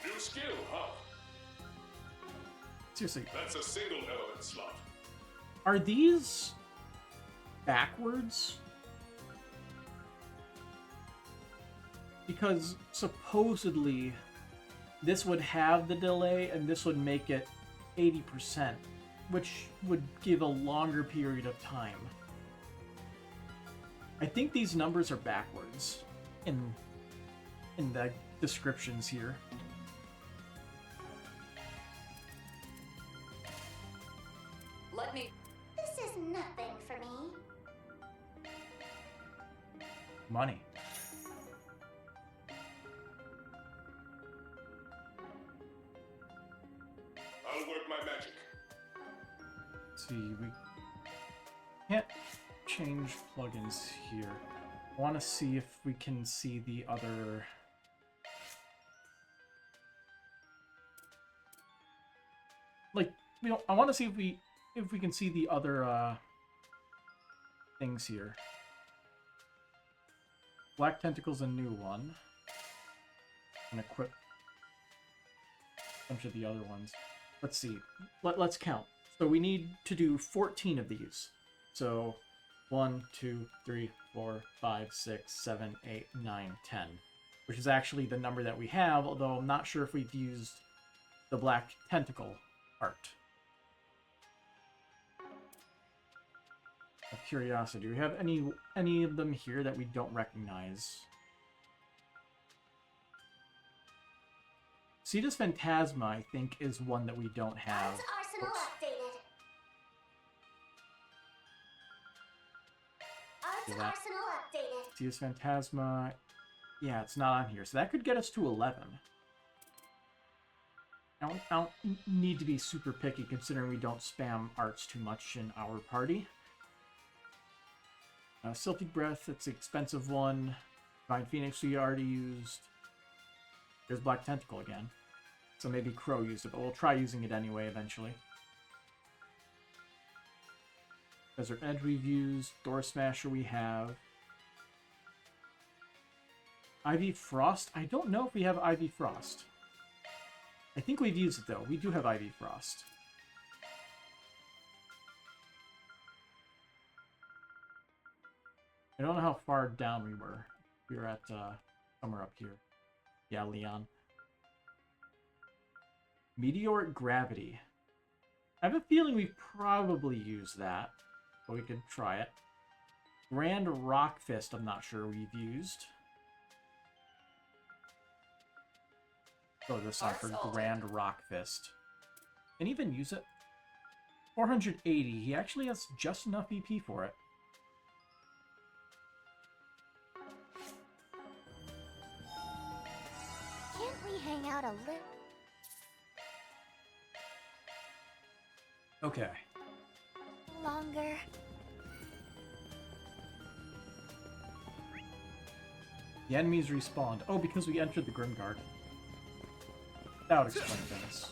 New skill, huh? Seriously, That's a single element slot. are these backwards? Because supposedly this would have the delay and this would make it 80%, which would give a longer period of time. I think these numbers are backwards in the descriptions here. Let me. This is nothing for me. Money. I'll work my magic. Let's see, we can't change plugins here. I want to see if we can see the other... Like, you know, I want to see if we can see the other things here. Black Tentacle's a new one. And equip a bunch of the other ones. Let's see. Let's count. So we need to do 14 of these. So 1, 2, 3, 4, 5, 6, 7, 8, 9, 10. Which is actually the number that we have, although I'm not sure if we've used the Black Tentacle art. Of curiosity, do we have any of them here that we don't recognize? Cetus Phantasma, I think, is one that we don't have. Arms arsenal Oops. updated. See Arms that? arsenal updated. Cetus Phantasma, yeah, it's not on here, so that could get us to 11. I don't need to be super picky, considering we don't spam arts too much in our party. Sylphid Breath, it's an expensive one. Divine Phoenix we already used. There's Black Tentacle again. So maybe Crow used it, but we'll try using it anyway eventually. Desert Edge we've used. Door Smasher we have. Ivy Frost? I don't know if we have Ivy Frost. I think we've used it though. We do have Ivy Frost. I don't know how far down we were. We were at somewhere up here. Yeah, Leon. Meteoric Gravity. I have a feeling we've probably used that, but we could try it. Grand Rock Fist, I'm not sure we've used. Throw this on for Grand Rock Fist. And even use it. 480. He actually has just enough EP for it. Can't we hang out a little Okay. longer? The enemies respawned. Oh, because we entered the Grimguard. That would explain things.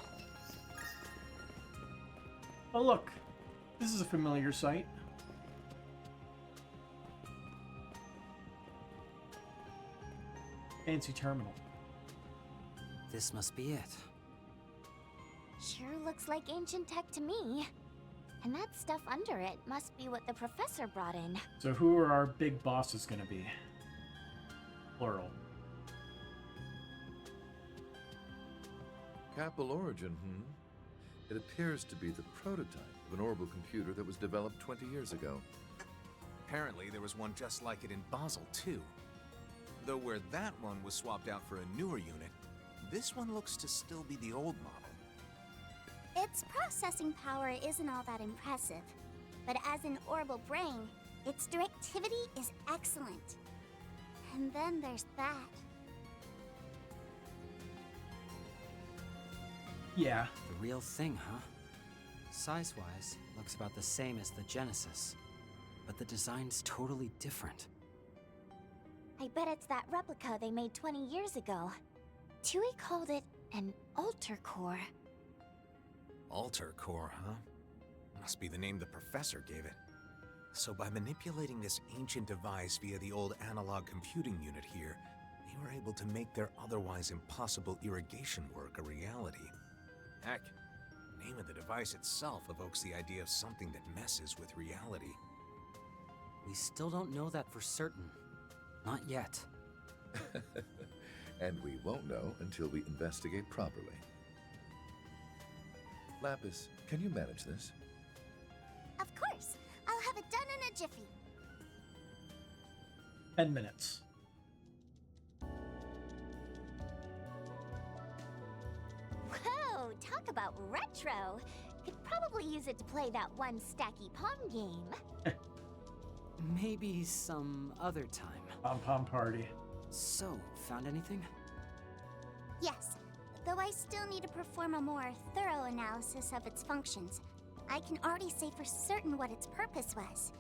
Oh, look. This is a familiar sight. Fancy terminal. This must be it. Sure looks like ancient tech to me. And that stuff under it must be what the professor brought in. So who are our big bosses gonna be? Plural. Capal origin, It appears to be the prototype of an orbital computer that was developed 20 years ago. Apparently, there was one just like it in Basel, too. Though where that one was swapped out for a newer unit, this one looks to still be the old model. Its processing power isn't all that impressive, but as an orbital brain, its directivity is excellent. And then there's that. Yeah. The real thing, huh? Size-wise, looks about the same as the Genesis, but the design's totally different. I bet it's that replica they made 20 years ago. Tui called it an altar core. Altar core, huh? Must be the name the professor gave it. So by manipulating this ancient device via the old analog computing unit here, they were able to make their otherwise impossible irrigation work a reality. Heck, the name of the device itself evokes the idea of something that messes with reality. We still don't know that for certain. Not yet. And we won't know until we investigate properly. Lapis, can you manage this? Of course, I'll have it done in a jiffy. 10 minutes. Whoa, talk about retro. Could probably use it to play that one stacky Pong game. Maybe some other time. Pom-pom party. So, found anything? Yes, Though I still need to perform a more thorough analysis of its functions, I can already say for certain what its purpose was.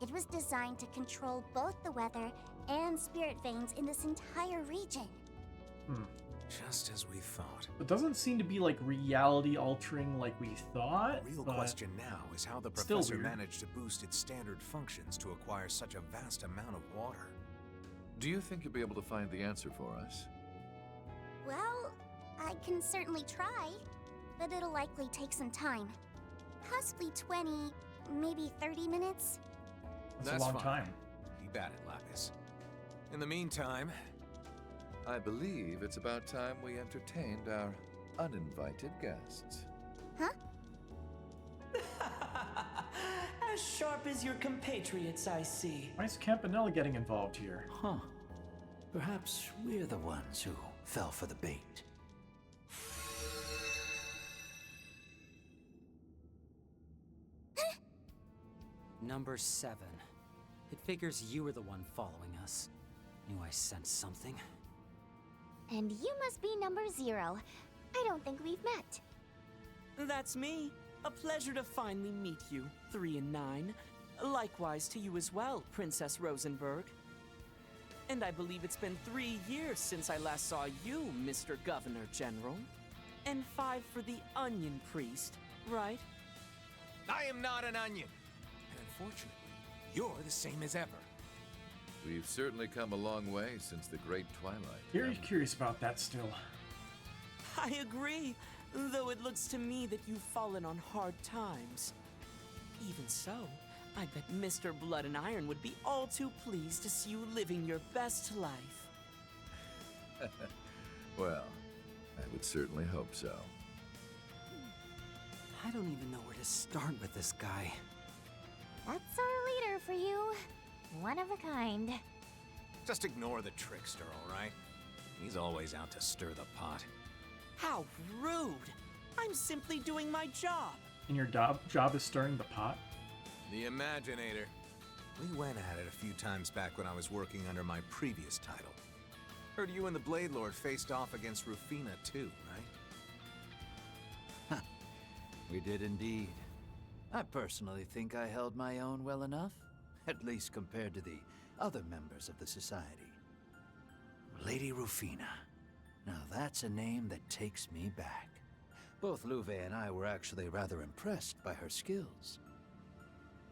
It was designed to control both the weather and spirit veins in this entire region. Just as we thought. It doesn't seem to be like reality altering like we thought. Real but question now is how the still professor weird. managed to boost its standard functions to acquire such a vast amount of water. Do you think you'll be able to find the answer for us? Well, I can certainly try, but it'll likely take some time. Possibly 20, maybe 30 minutes. That's a long fine. time. Keep at it, Lapis. In the meantime, I believe it's about time we entertained our uninvited guests. Huh? As sharp as your compatriots, I see. Why is Campanella getting involved here? Huh. Perhaps we're the ones who fell for the bait. Number 7. It figures you were the one following us. Knew I sensed something. And you must be number 0. I don't think we've met. That's me. A pleasure to finally meet you, 3 and 9. Likewise to you as well, Princess Rosenberg. And I believe it's been 3 years since I last saw you, Mr. Governor General. And 5 for the Onion Priest, right? I am not an onion. And unfortunately, you're the same as ever. We've certainly come a long way since the Great Twilight. Very curious about that still. I agree, though it looks to me that you've fallen on hard times. Even so, I bet Mr. Blood and Iron would be all too pleased to see you living your best life. Well, I would certainly hope so. I don't even know where to start with this guy. That's our leader for you. One of a kind. Just ignore the trickster, all right? He's always out to stir the pot. How rude! I'm simply doing my job. And your job is stirring the pot? The Imaginator. We went at it a few times back when I was working under my previous title. Heard you and the Blade Lord faced off against Rufina too, right? We did indeed. I personally think I held my own well enough, at least compared to the other members of the society. Lady Rufina. Now that's a name that takes me back. Both Louvet and I were actually rather impressed by her skills.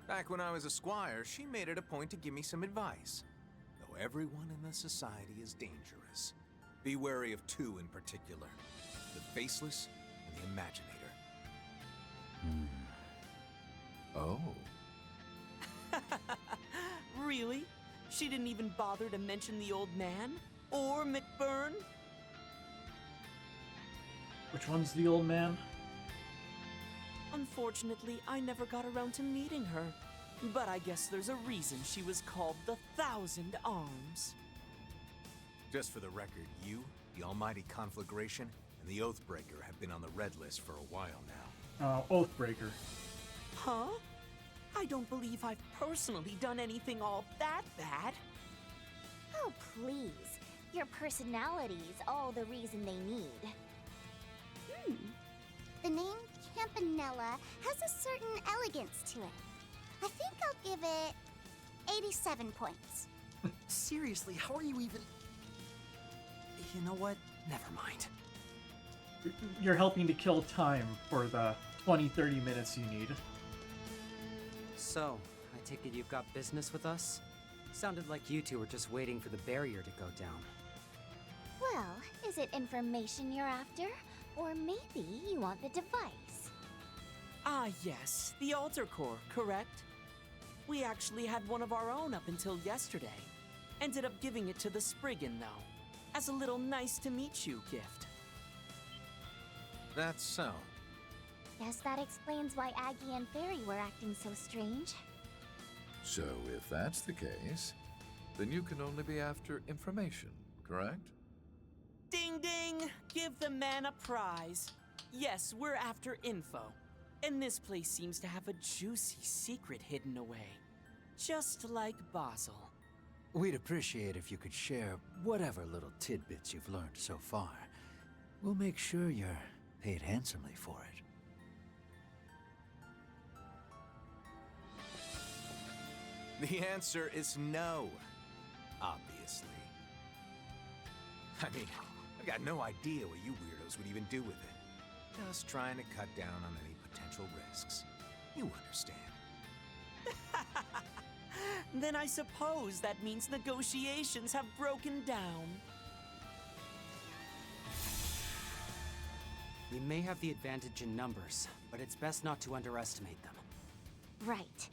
Back when I was a squire, she made it a point to give me some advice. Though everyone in the society is dangerous. Be wary of 2 in particular. The Faceless and the Imaginator. Oh. Really? She didn't even bother to mention the old man? Or McBurn? Which one's the old man? Unfortunately, I never got around to meeting her. But I guess there's a reason she was called the Thousand Arms. Just for the record, you, the Almighty Conflagration, and the Oathbreaker have been on the red list for a while now. Oathbreaker. Huh? I don't believe I've personally done anything all that bad. Oh, please. Your personality's all the reason they need. The name Campanella has a certain elegance to it. I think I'll give it 87 points. Seriously, how are you even... You know what? Never mind. You're helping to kill time for the 20-30 minutes you need. So, I take it you've got business with us? Sounded like you two were just waiting for the barrier to go down. Well, is it information you're after? Or maybe you want the device? Ah, yes, the altar core, correct? We actually had one of our own up until yesterday. Ended up giving it to the Spriggan, though, as a little nice-to-meet-you gift. That's so. Guess that explains why Aggie and Fairy were acting so strange. So if that's the case, then you can only be after information, correct? Ding ding! Give the man a prize. Yes, we're after info. And this place seems to have a juicy secret hidden away. Just like Basel. We'd appreciate if you could share whatever little tidbits you've learned so far. We'll make sure you're paid handsomely for it. The answer is no, obviously. I mean, I've got no idea what you weirdos would even do with it. Just trying to cut down on any potential risks. You understand. Then I suppose that means negotiations have broken down. We may have the advantage in numbers, but it's best not to underestimate them. Right.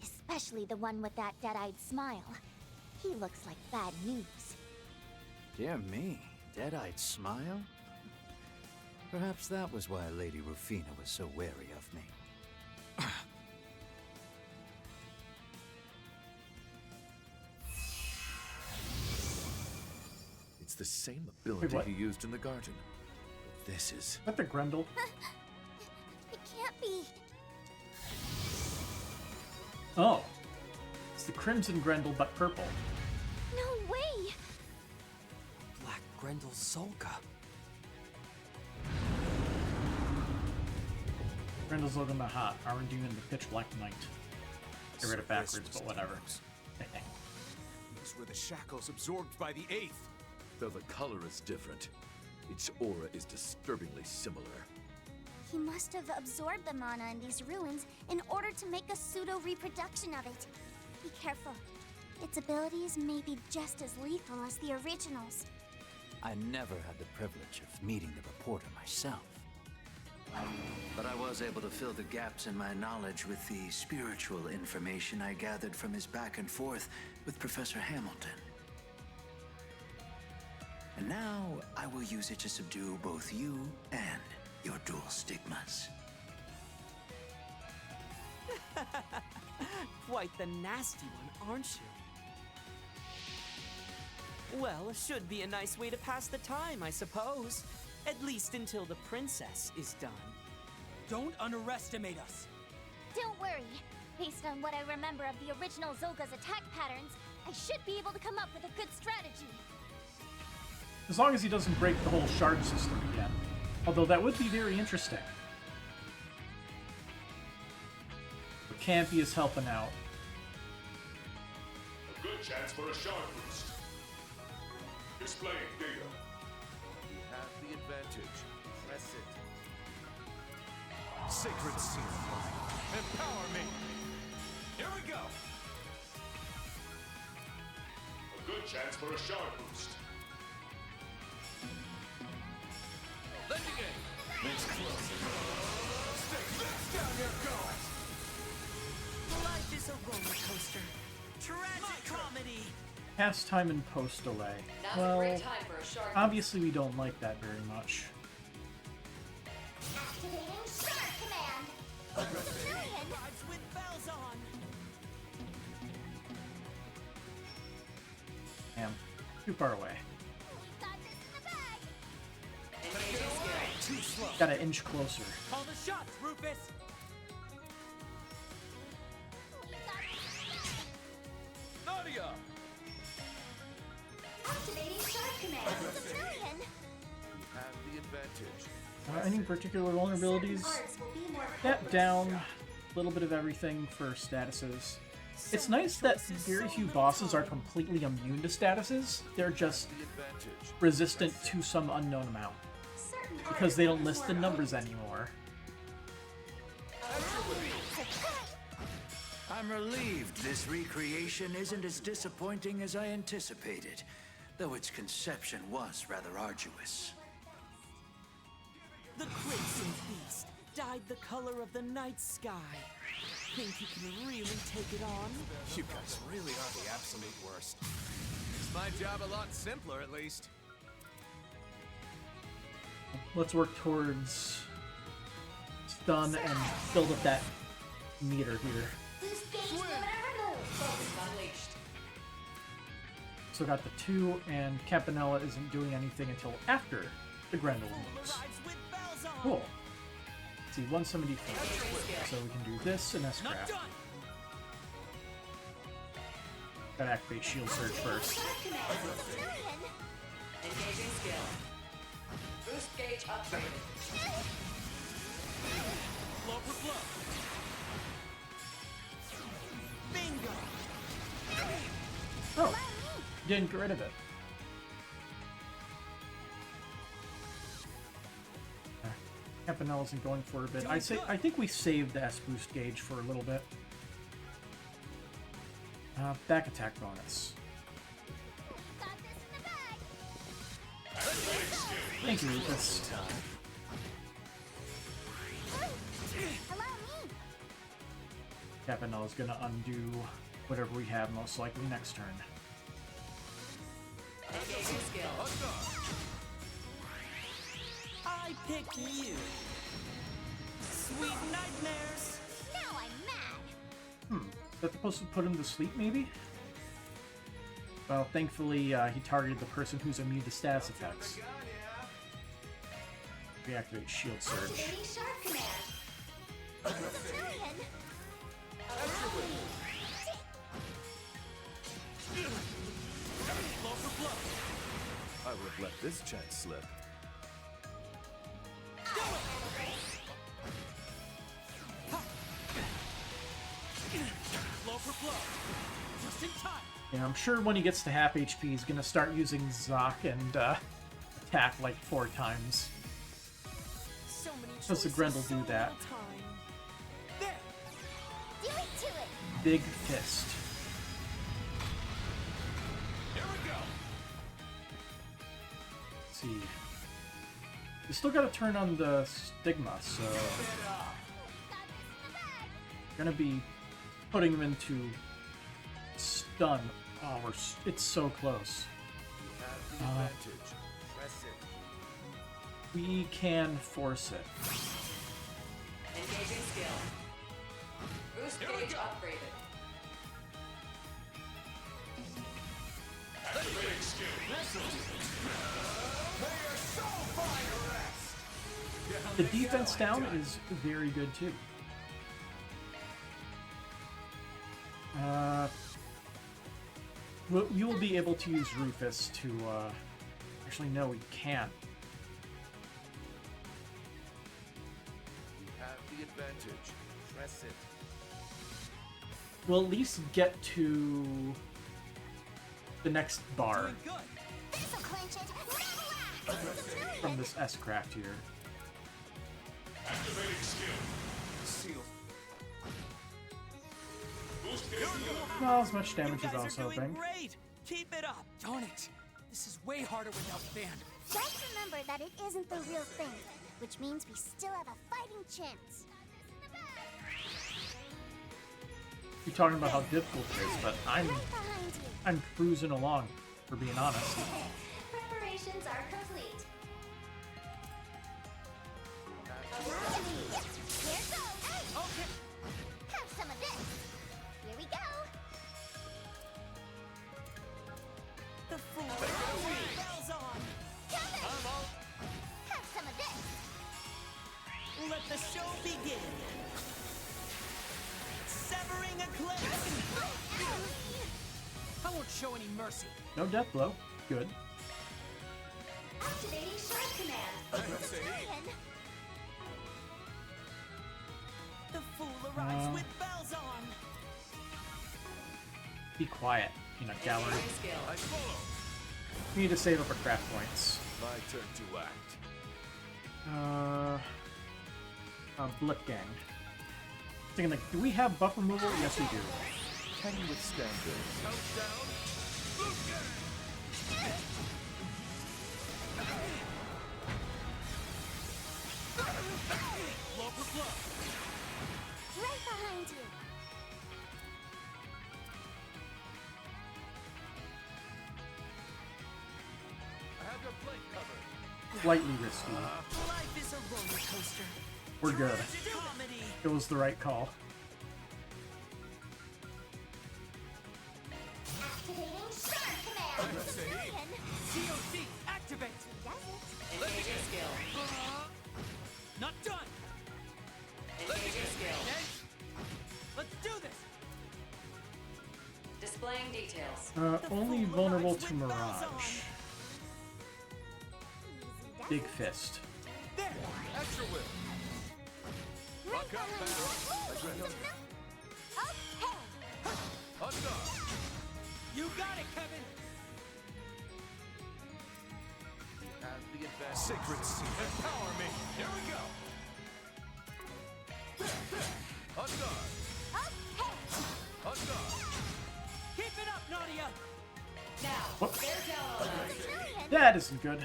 Especially the one with that dead-eyed smile. He looks like bad news. Dear me, dead-eyed smile? Perhaps that was why Lady Rufina was so wary of me. It's the same ability what? he used in the garden. But this is... Is that the Grendel? It can't be. Oh. It's the Crimson Grendel, but purple. No way! Black Grendel Solka. Grendel's looking hot. Aren't you in the pitch black night? I read it backwards, but whatever. These were the shackles absorbed by the Eighth. Though the color is different, its aura is disturbingly similar. He must have absorbed the mana in these ruins in order to make a pseudo-reproduction of it. Be careful. Its abilities may be just as lethal as the originals. I never had the privilege of meeting the reporter myself. But I was able to fill the gaps in my knowledge with the spiritual information I gathered from his back and forth with Professor Hamilton. And now I will use it to subdue both you and your dual stigmas. Quite the nasty one, aren't you? Well, should be a nice way to pass the time, I suppose. At least until the princess is done. Don't underestimate us. Don't worry. Based on what I remember of the original Zolga's attack patterns, I should be able to come up with a good strategy. As long as he doesn't break the whole shard system again. Although that would be very interesting. But Campy is helping out. A good chance for a shard boost. Explain, Data. You have the advantage. Press it. Sacred seal of mine. Empower me. Here we go. A good chance for a shard boost. Let's begin. Let's close it. Stay fast down your guard. Life is a roller coaster. Tragic comedy. Pastime and post delay. Now's a Well, great time for a shark. obviously we don't like that very much. Activating Shark Command! Civilian! Rides with bells on. Damn. Too far away. Got this in the bag! Engaging skill. Too slow. Gotta inch closer. Call the shots, Rufus. Nadia. Activating Shark Command! Civilian! You have the advantage. Any particular vulnerabilities? Arts will be more That down. A little bit of everything for statuses. It's nice that very few bosses are completely immune to statuses. They're just The advantage. resistant to some unknown amount. certain Because they don't list the numbers anymore. I'm relieved this recreation isn't as disappointing as I anticipated, though its conception was rather arduous. The Crimson Beast dyed the color of the night sky. Think you can really take it on? You guys really are the absolute worst. Makes my job a lot simpler, at least. Let's work towards stun and build up that meter here. boost gauge limiter removed! Focus unleashed. So got the 2, and Campanella isn't doing anything until after the Grendel moves. Rides with bells on. Cool. Let's see, 174. So we can do this and Not S-Craft. done. Gotta activate Shield Surge first. Shark Command! Civilian! Engaging skill. Boost gauge upgraded. Blow for blow. Bingo. Oh, didn't get rid of it. Campanella isn't going for a bit. I think we saved the S boost gauge for a little bit. Back attack bonus. Got this in the bag. Thank you, Lucas. Allow me. Campanella's gonna undo whatever we have most likely next turn. Engaging skill. I pick you. Sweet nightmares. Now I'm mad. Is that supposed to put him to sleep, maybe? Well, thankfully, he targeted the person who's immune to status effects. Reactivate shield surge. Activating sharp command. Brilliant. Blow for blow. I would have let this chance slip. Blow for blow. Just in time. Yeah, I'm sure when he gets to half HP, he's gonna start using Zoc and attack like 4 times. So many Does the choices, Grendel so do that? little time. There. Do it to it. Big fist. Here we go. Let's see. You still gotta turn on the stigma, so Got this in the bag. gonna be putting him into stun. Oh, it's so close. You have the advantage. Press it. We can force it. Engaging skill. Boost gauge upgraded. Activating skill. The defense down is very good too. You will be able to use Rufus to, actually no, we can't. You have the advantage. Press it. We'll at least get to the next bar Doing good. This'll clinch it. Never last. from this S-craft here. Activating skill. Seal. Boost gauge. Not as much damage You as I guys was are doing hoping. great. Keep it up. Darn it. This is way harder without Band. Just remember that it isn't the real thing, which means we still have a fighting chance. You're talking about how difficult it is, but Right behind you. I'm cruising along, for being honest. Preparations are complete. Here goes. Okay. Have some of this. Here we go. The fool bells on. Coming. Have some of this. Let the show begin. Severing a cliff. I won't show any mercy. No death blow. Good. Activating sharp command. Brilliant. The fool arrives with bells on. Be quiet, peanut gallery. Engaging skill. I follow. We need to save up our craft points. My turn to act. Blip Gang. Thinking like, do we have buff removal? Yes, we do. Can you withstand this? Blow for blow. Right behind you. I have your flank covered. Slightly risky. Life is a roller coaster. We're good. Comedy. It was the right call. Activating sharp command. Brilliant. COC, activate. Does it? Engaging skill. Not done. Engaging skill. Okay. Let's do this. Displaying details. Only vulnerable to Mirage. Easy Big fist. There! At your will. Right Buck up, behind pal. you. Okay. On guard. You got it, Kevin! Have the advantage. Sacred seed. Empower me. Here we go. On guard. Okay. On guard. Keep it up, Nadia! Now, bear down on us. That isn't good.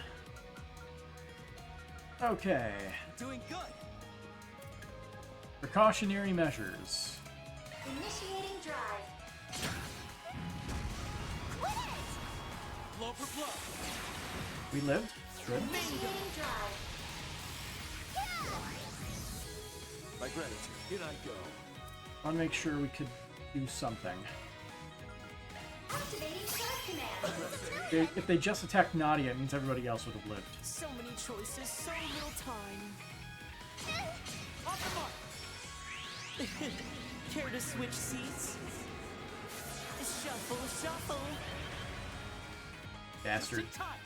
Okay. Doing good! Precautionary measures. Initiating drive. Quit it! Blow for blow! We lived. Good. Initiating drive. My gratitude. Here I go. I want to make sure we could do something. Activating charge command. If they just attacked Nadia, it means everybody else would have lived. So many choices, so little time. Off the mark! Care to switch seats? Shuffle, shuffle. Bastard. Just in time.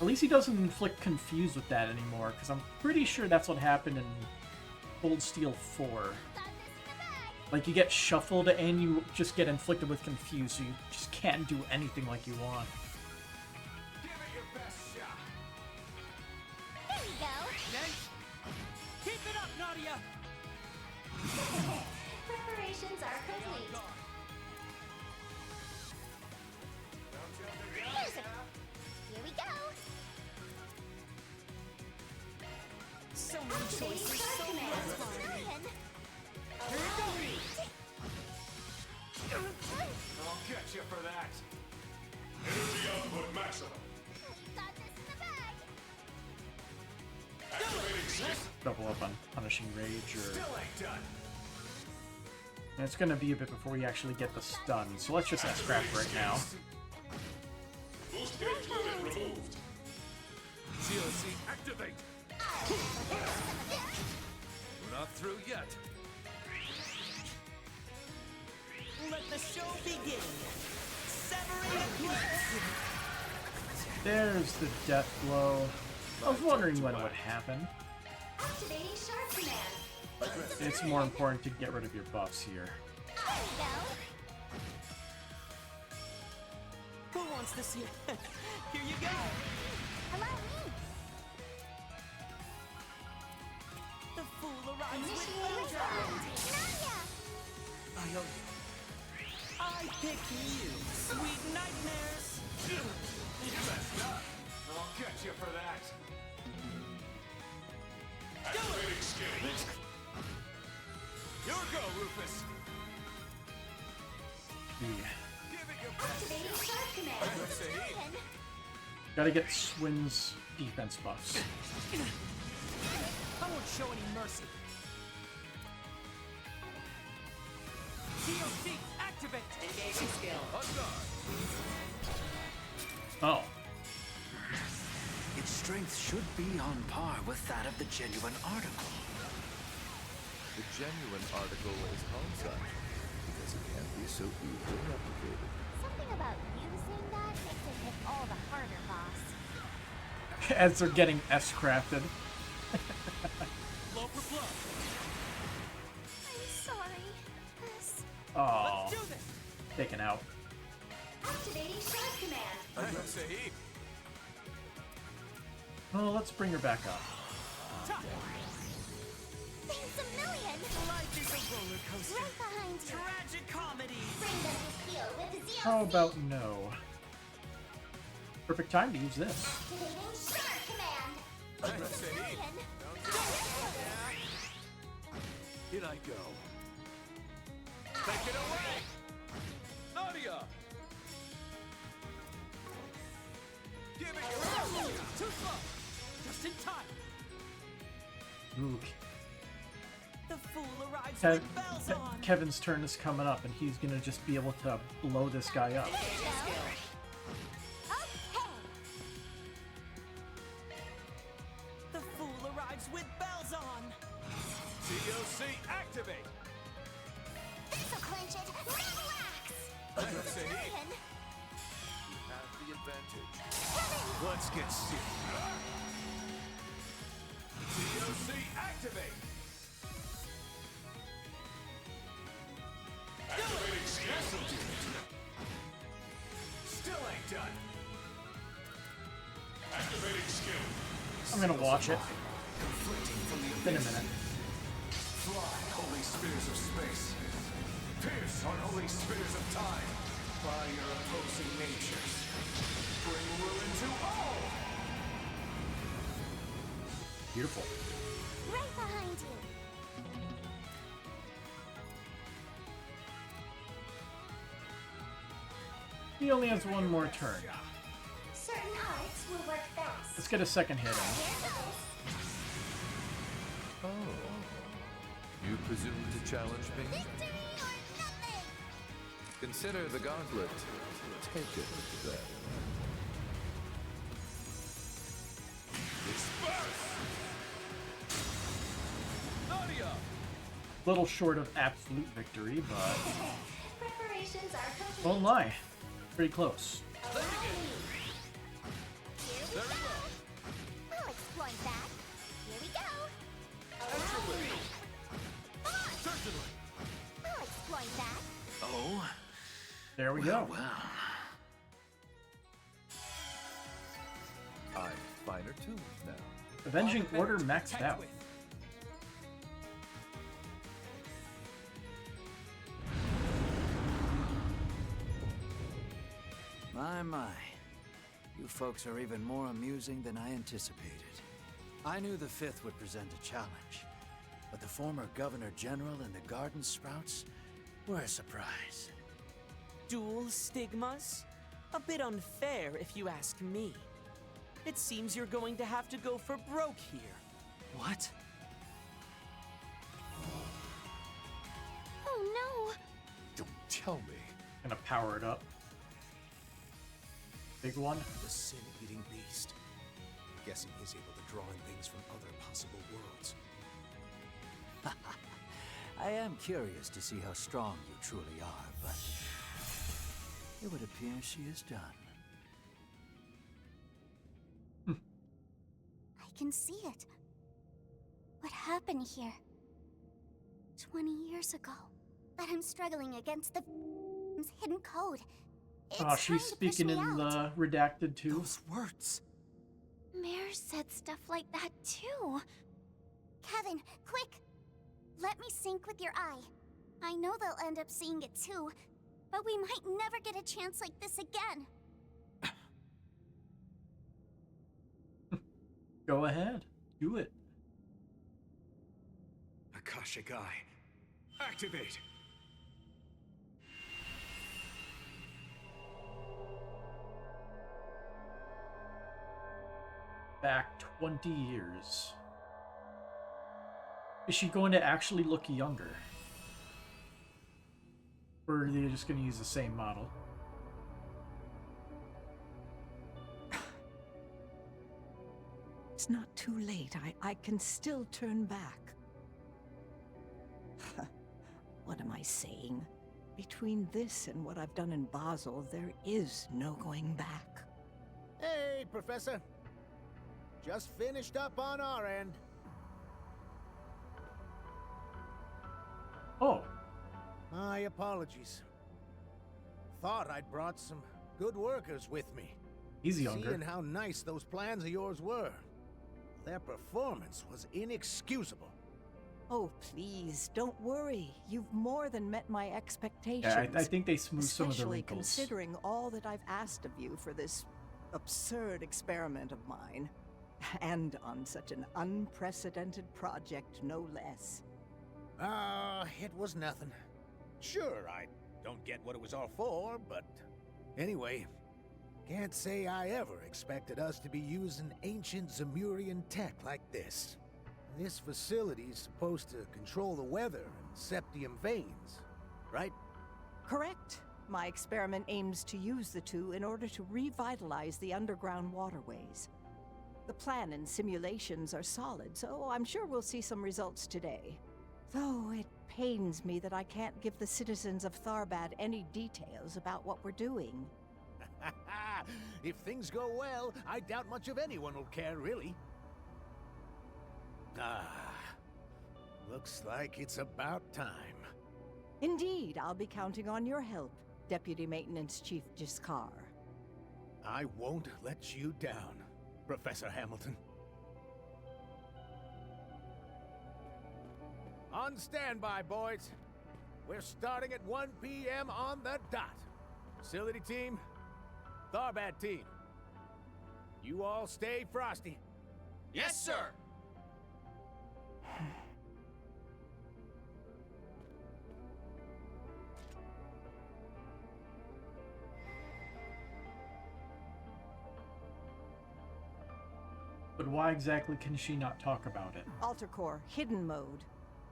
At least he doesn't inflict confuse with that anymore, because I'm pretty sure that's what happened in Cold Steel 4. Like, you get shuffled and you just get inflicted with confuse, so you just can't do anything like you want. Give it your best shot. There you go. Next. Keep it up, Nadia! Preparations are complete. Music. Here we go. So many choices, so little time. I'll get you for that. Energy output maximum. Got this in the bag. Activating shift. Double up on Punishing Rage, or... Still ain't done. And it's gonna be a bit before we actually get the stun, so let's just scrap right now. Boost gauge limit removed. COC activate. We're not through yet. Let the show begin. Severing eclipse. There's the death blow. I was wondering when it would happen. Activating sharp command. It's more important to get rid of your buffs here. There you go. Who wants to see it? Here you go. Allow me. The fool arrives with Initiating drive. Nadia. I pick you, sweet nightmares. You messed up. I'll get you for that. Activating skills. Here we go, Rufus. Yeah. Give it your best. Activating sharp command. Dragon. Gotta get Swin's defense buffs. I won't show any mercy. COC, activate! Engaging skill. On guard. Oh. Its strength should be on par with that of the genuine article. The genuine article is Causality, because it can't be so easily replicated. Something about using that makes it hit all the harder, boss. As they're getting S-crafted. Blow for blow. I'm sorry. This. Oh, Let's do this! taken out. Activating sharp command. Let's say he. Oh, let's bring her back up. Top. Thanks a million. Life is a roller coaster. Right behind you. Tragic comedy. Bring them to heel with the How about no? Perfect time to use this. Activating sharp command. Let's say he. Million. Here I go. Take it away. Nadia. Give it your best. Too slow! Just in time! Ooh, The fool arrives Kev- with bells on. Kevin's turn is coming up, and he's gonna just be able to blow this guy up. Okay. The fool arrives with bells on. COC activate. This'll clinch it. Relax. Let's say he. Million. You have the the advantage. Let's get serious. DOC activate! Activating skill. Still ain't done. Activating skill. I'm gonna watch it. Conflicting from the It's been a abyss. minute. Fly, holy spears of space. Pierce, unholy spears of time. By your opposing natures. Bring ruin to all! Beautiful. Right behind you. He only has one more turn. Certain arts will work best. Let's get a second hit in. Here goes. Oh. You presume to challenge me? Victory or nothing! Consider the gauntlet. Take it then. Little short of absolute victory, but Preparations are complete. won't lie. Pretty close. Here we go. We'll exploit that. Here we go. Certainly. We'll exploit that. Oh? There we go. Well. I'm finer tuned now. Avenging All the better Order to maxed protect out. with. My. You folks are even more amusing than I anticipated. I knew the Fifth would present a challenge, but the former Governor General and the Garden Sprouts were a surprise. Dual stigmas? A bit unfair, if you ask me. It seems you're going to have to go for broke here. What? Oh no! Don't tell me. Gonna power it up. Big one. The sin-eating beast. I'm guessing he's able to draw in things from other possible worlds. I am curious to see how strong you truly are, but it would appear she is done. I can see it. What happened here? 20 years ago. But I'm struggling against the hidden code. It's Oh, trying she's to push speaking me in out. the redacted too. Those words. Mare said stuff like that too. Kevin, quick! Let me sync with your eye. I know they'll end up seeing it too, but we might never get a chance like this again. Go ahead. Do it. Akashic Eye. Activate! Back 20 years. Is she going to actually look younger? Or are they just going to use the same model? It's not too late. I can still turn back. What am I saying? Between this and what I've done in Basel, there is no going back. Hey, Professor. Just finished up on our end. Oh. My apologies. Thought I'd brought some good workers with me. He's younger. Seeing how nice those plans of yours were. Their performance was inexcusable. Oh, please, don't worry. You've more than met my expectations. Yeah, I think they smoothed some of the Especially wrinkles. considering all that I've asked of you for this absurd experiment of mine. And on such an unprecedented project, no less. It was nothing. Sure, I don't get what it was all for, but anyway, can't say I ever expected us to be using ancient Zemurian tech like this. This facility's supposed to control the weather and septium veins, right? Correct. My experiment aims to use the two in order to revitalize the underground waterways. The plan and simulations are solid, so I'm sure we'll see some results today. Though it pains me that I can't give the citizens of Tharbad any details about what we're doing. If things go well, I doubt much of anyone will care, really. Looks like it's about time. Indeed, I'll be counting on your help, Deputy Maintenance Chief Jiskar. I won't let you down, Professor Hamilton. On standby, boys. We're starting at 1 p.m. on the dot. Facility team, Tharbad team. You all stay frosty. Yes, sir! But why exactly can she not talk about it? Alter Core, hidden mode.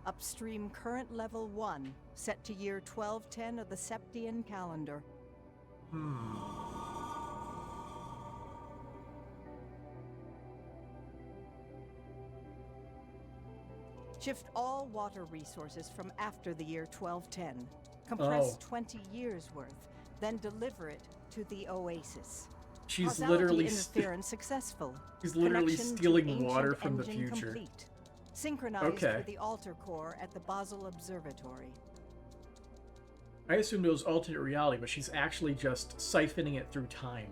Upstream current level 1, set to year 1210 of the Septian calendar. Shift all water resources from after the year 1210. Compress 20 years worth, then deliver it to the Oasis. She's Causality literally interference successful. She's literally Connection to stealing water ancient from the engine future. complete. Synchronized Okay. with the Alter Core at the Basel Observatory. I assumed it was alternate reality, but she's actually just siphoning it through time.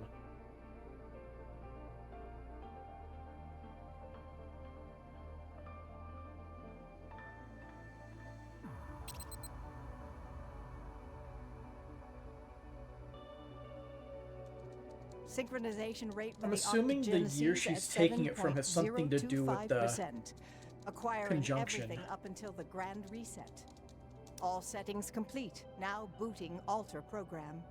Synchronization rate with I'm the assuming the year octogenesis she's at taking it from has something to do with the 7.025%, acquiring conjunction. everything up until the grand reset. All settings complete. Now booting Alter program.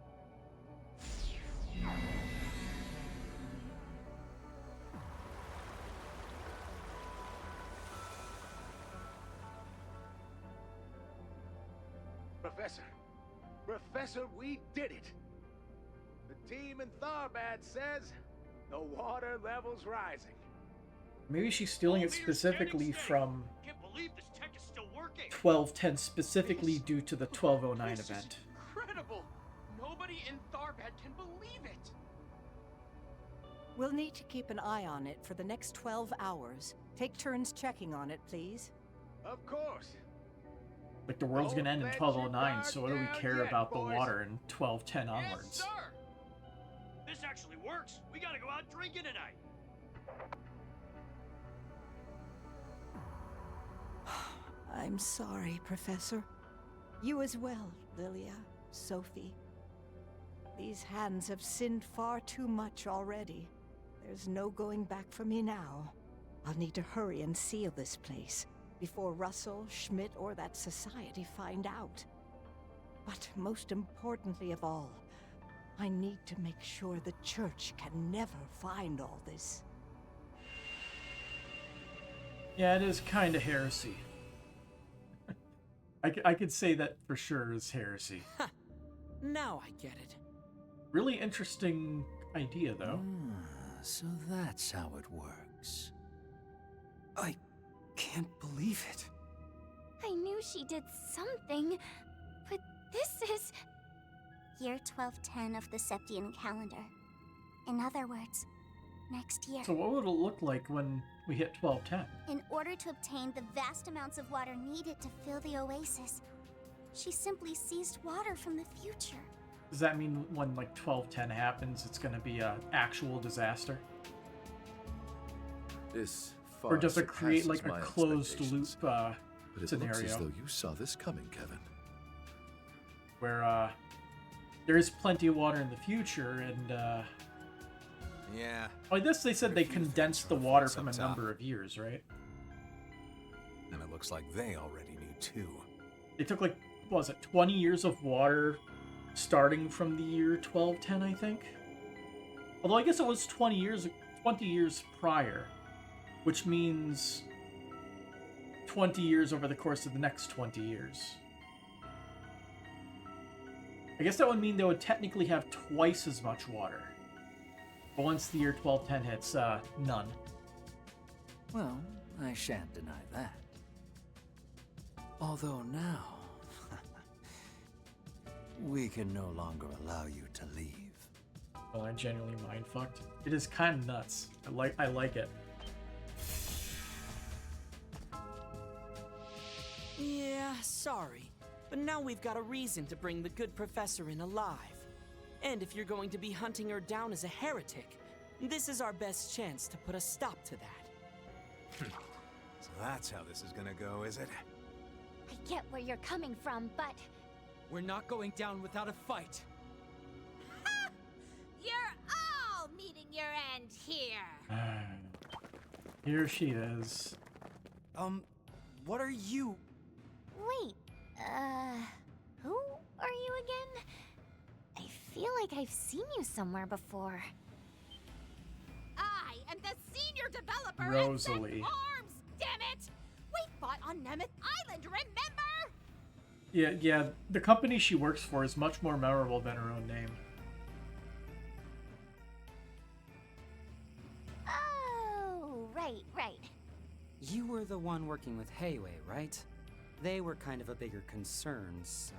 Professor, we did it! The team in Tharbad says the water level's rising. Maybe she's stealing it specifically from Can't believe this tech is still working. 1210, specifically due to the 1209 This is event. incredible. Nobody in Tharbad can believe it. We'll need to keep an eye on it for the next 12 hours. Take turns checking on it, please. Of course. Like, the world's gonna end in 1209, so what do we care about the boys. water in 1210 onwards? Yes, sir. This actually works. We gotta go out drinking tonight. I'm sorry, Professor. You as well, Lilia, Sophie. These hands have sinned far too much already. There's no going back for me now. I'll need to hurry and seal this place before Russell, Schmidt, or that society find out. But most importantly of all, I need to make sure the Church can never find all this. Yeah, it is kind of heresy. I could say that for sure is heresy. Now I get it. Really interesting idea, though. So that's how it works. I can't believe it. I knew she did something, but this is... Year 1210 of the Septian calendar. In other words, next year. So what would it look like when we hit 1210? In order to obtain the vast amounts of water needed to fill the oasis, she simply seized water from the future. Does that mean when, like, 1210 happens, it's gonna be a actual disaster? This far Or does it create, surpasses like, a my closed loop expectations. But it scenario? looks as though you saw this coming, Kevin. Where, there is plenty of water in the future, and, Yeah. I guess they said they condensed the water from a number of years, right? And it looks like they already knew too. They took, like, what was it, 20 years of water starting from the year 1210, I think? Although I guess it was 20 years prior, which means 20 years over the course of the next 20 years. I guess that would mean they would technically have twice as much water. But once the year 1210 hits, none. Well, I shan't deny that. Although now, we can no longer allow you to leave. Well, I'm genuinely mind-fucked. It is kind of nuts. I like it. Yeah, sorry. But now we've got a reason to bring the good professor in alive. And if you're going to be hunting her down as a heretic, this is our best chance to put a stop to that. So that's how this is gonna go, is it? I get where you're coming from, but... We're not going down without a fight. You're all meeting your end here. Here she is. What are you? Wait, who are you again? I feel like I've seen you somewhere before. I am the senior developer Rosalie. at Arms, damn it! We fought on Nemeth Island, remember? Yeah, the company she works for is much more memorable than her own name. Oh, right. You were the one working with Hayway, right? They were kind of a bigger concern, so...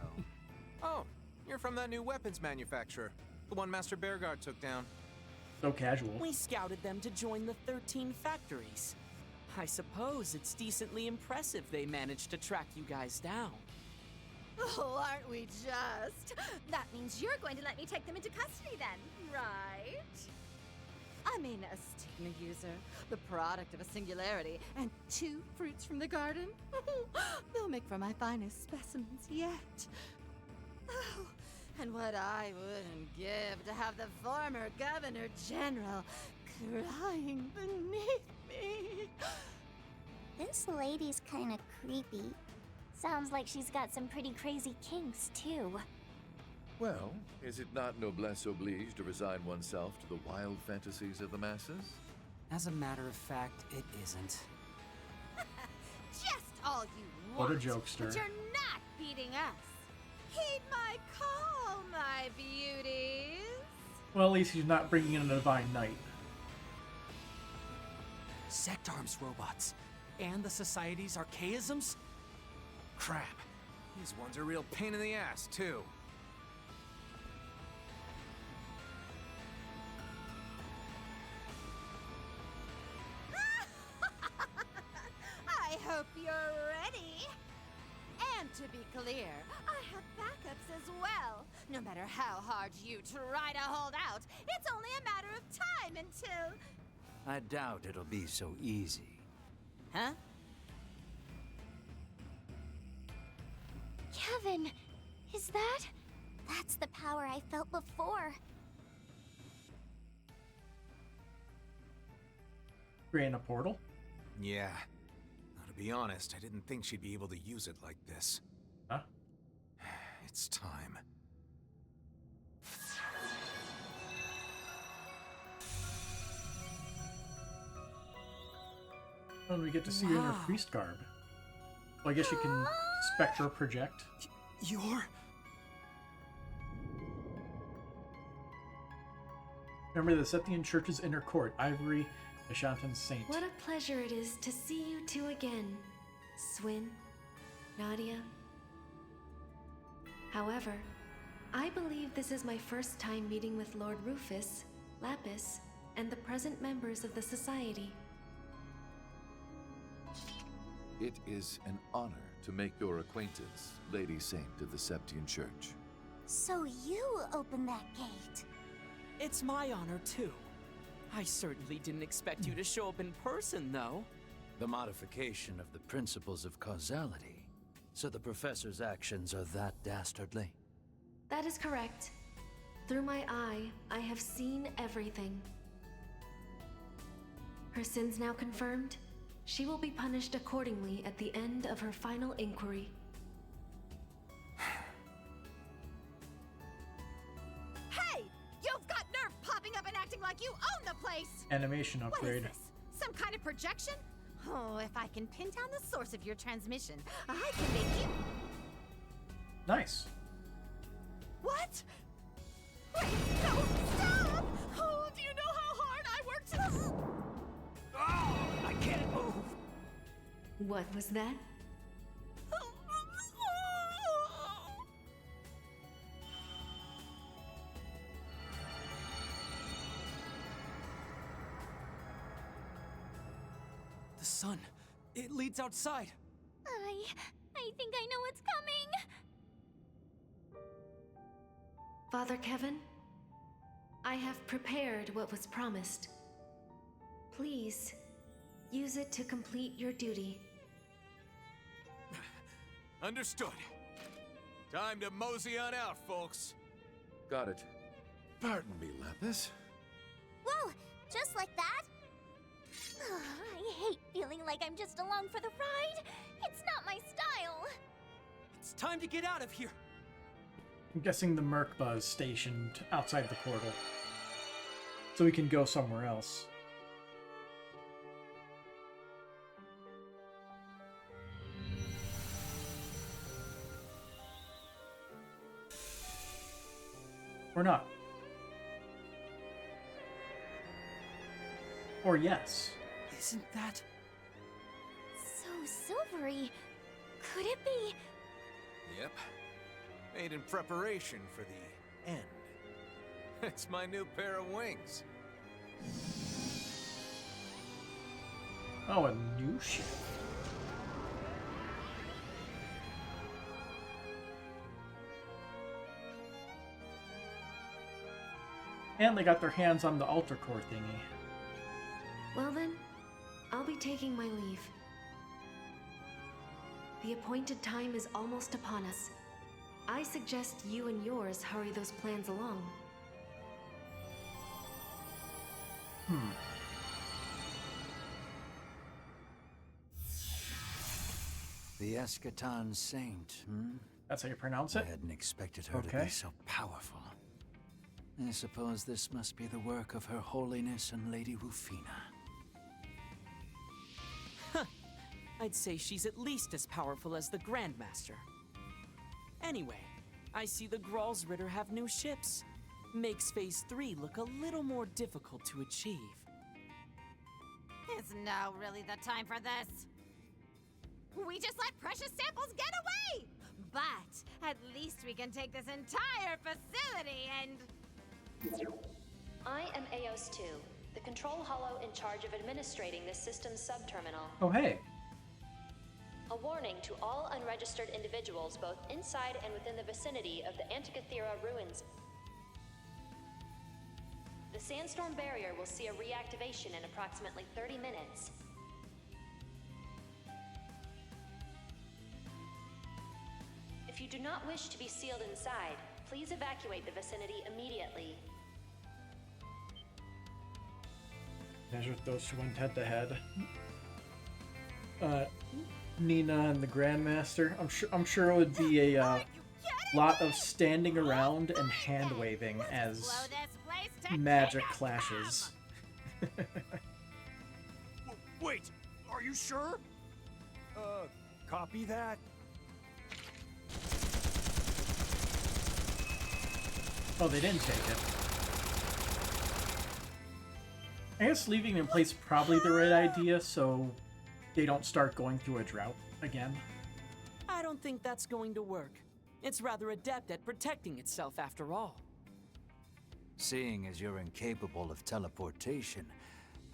Oh, you're from that new weapons manufacturer. The one Master Bearguard took down. So casual. We scouted them to join the 13 factories. I suppose it's decently impressive they managed to track you guys down. Oh, aren't we just? That means you're going to let me take them into custody then, right? I mean, a stigma user, the product of a singularity, and 2 fruits from the garden. They'll make for my finest specimens yet. Oh, and what I wouldn't give to have the former Governor General crying beneath me. This lady's kind of creepy. Sounds like she's got some pretty crazy kinks, too. Well, is it not noblesse oblige to resign oneself to the wild fantasies of the masses? As a matter of fact, it isn't. Just all you What want. a jokester. But you're not beating us. Heed my call, my beauties. Well, at least he's not bringing in a Divine Knight. Sect arms robots. And the Society's archaisms? Crap. These ones are a real pain in the ass, too. I hope you're ready. And to be clear, I have backups as well. No matter how hard you try to hold out, it's only a matter of time until... I doubt it'll be so easy. Huh? Kevin, is that? That's the power I felt before. Creating a portal? Yeah. Now, to be honest, I didn't think she'd be able to use it like this. Huh? It's time. And we get to see her in her priest garb. Well, I guess you can spectral project. You're... Remember the Septian Church's inner court, Ivory, the Shantan Saint. What a pleasure it is to see you two again, Swin, Nadia. However, I believe this is my first time meeting with Lord Rufus, Lapis, and the present members of the Society. It is an honor to make your acquaintance, Lady Saint of the Septian Church. So you opened that gate. It's my honor, too. I certainly didn't expect you to show up in person, though. The modification of the principles of causality. So the professor's actions are that dastardly? That is correct. Through my eye, I have seen everything. Her sins now confirmed, she will be punished accordingly at the end of her final inquiry. Hey! You've got nerve popping up and acting like you own the place! Animation upgrade. What is this? Some kind of projection? Oh, if I can pin down the source of your transmission, I can make you... Nice. What? Wait, no, stop! Oh, do you know how hard I worked to... Oh, I can't move. What was that? sun. It leads outside. I think I know what's coming. Father Kevin, I have prepared what was promised. Please, use it to complete your duty. Understood. Time to mosey on out, folks. Got it. Pardon me, Lapis. Whoa! Just like that? I hate feeling like I'm just along for the ride. It's not my style. It's time to get out of here. I'm guessing the Merkba is stationed outside the portal, so we can go somewhere else. Or not. Or yes. Isn't that... So silvery. Could it be? Yep. Made in preparation for the end. It's my new pair of wings. Oh, a new ship. And they got their hands on the altar core thingy. Well then, I'll be taking my leave. The appointed time is almost upon us. I suggest you and yours hurry those plans along. The Eschaton Saint, That's how you pronounce it? I hadn't expected her to be so powerful. I suppose this must be the work of Her Holiness and Lady Rufina. I'd say she's at least as powerful as the Grandmaster. Anyway, I see the Gralsritter have new ships. Makes Phase 3 look a little more difficult to achieve. Is now really the time for this? We just let precious samples get away! But at least we can take this entire facility and... I am Eos 2, the control hollow in charge of administrating this system's subterminal. Oh, hey. A warning to all unregistered individuals both inside and within the vicinity of the Antikythera ruins. The sandstorm barrier will see a reactivation in approximately 30 minutes. If you do not wish to be sealed inside, please evacuate the vicinity immediately. Measure those who went head to head. Nina and the Grandmaster. I'm sure it would be a lot of standing around and hand waving as magic clashes. Wait, are you sure? Copy that. Oh, they didn't take it. I guess leaving it in place probably the right idea, so they don't start going through a drought again. I don't think that's going to work. It's rather adept at protecting itself after all. Seeing as you're incapable of teleportation,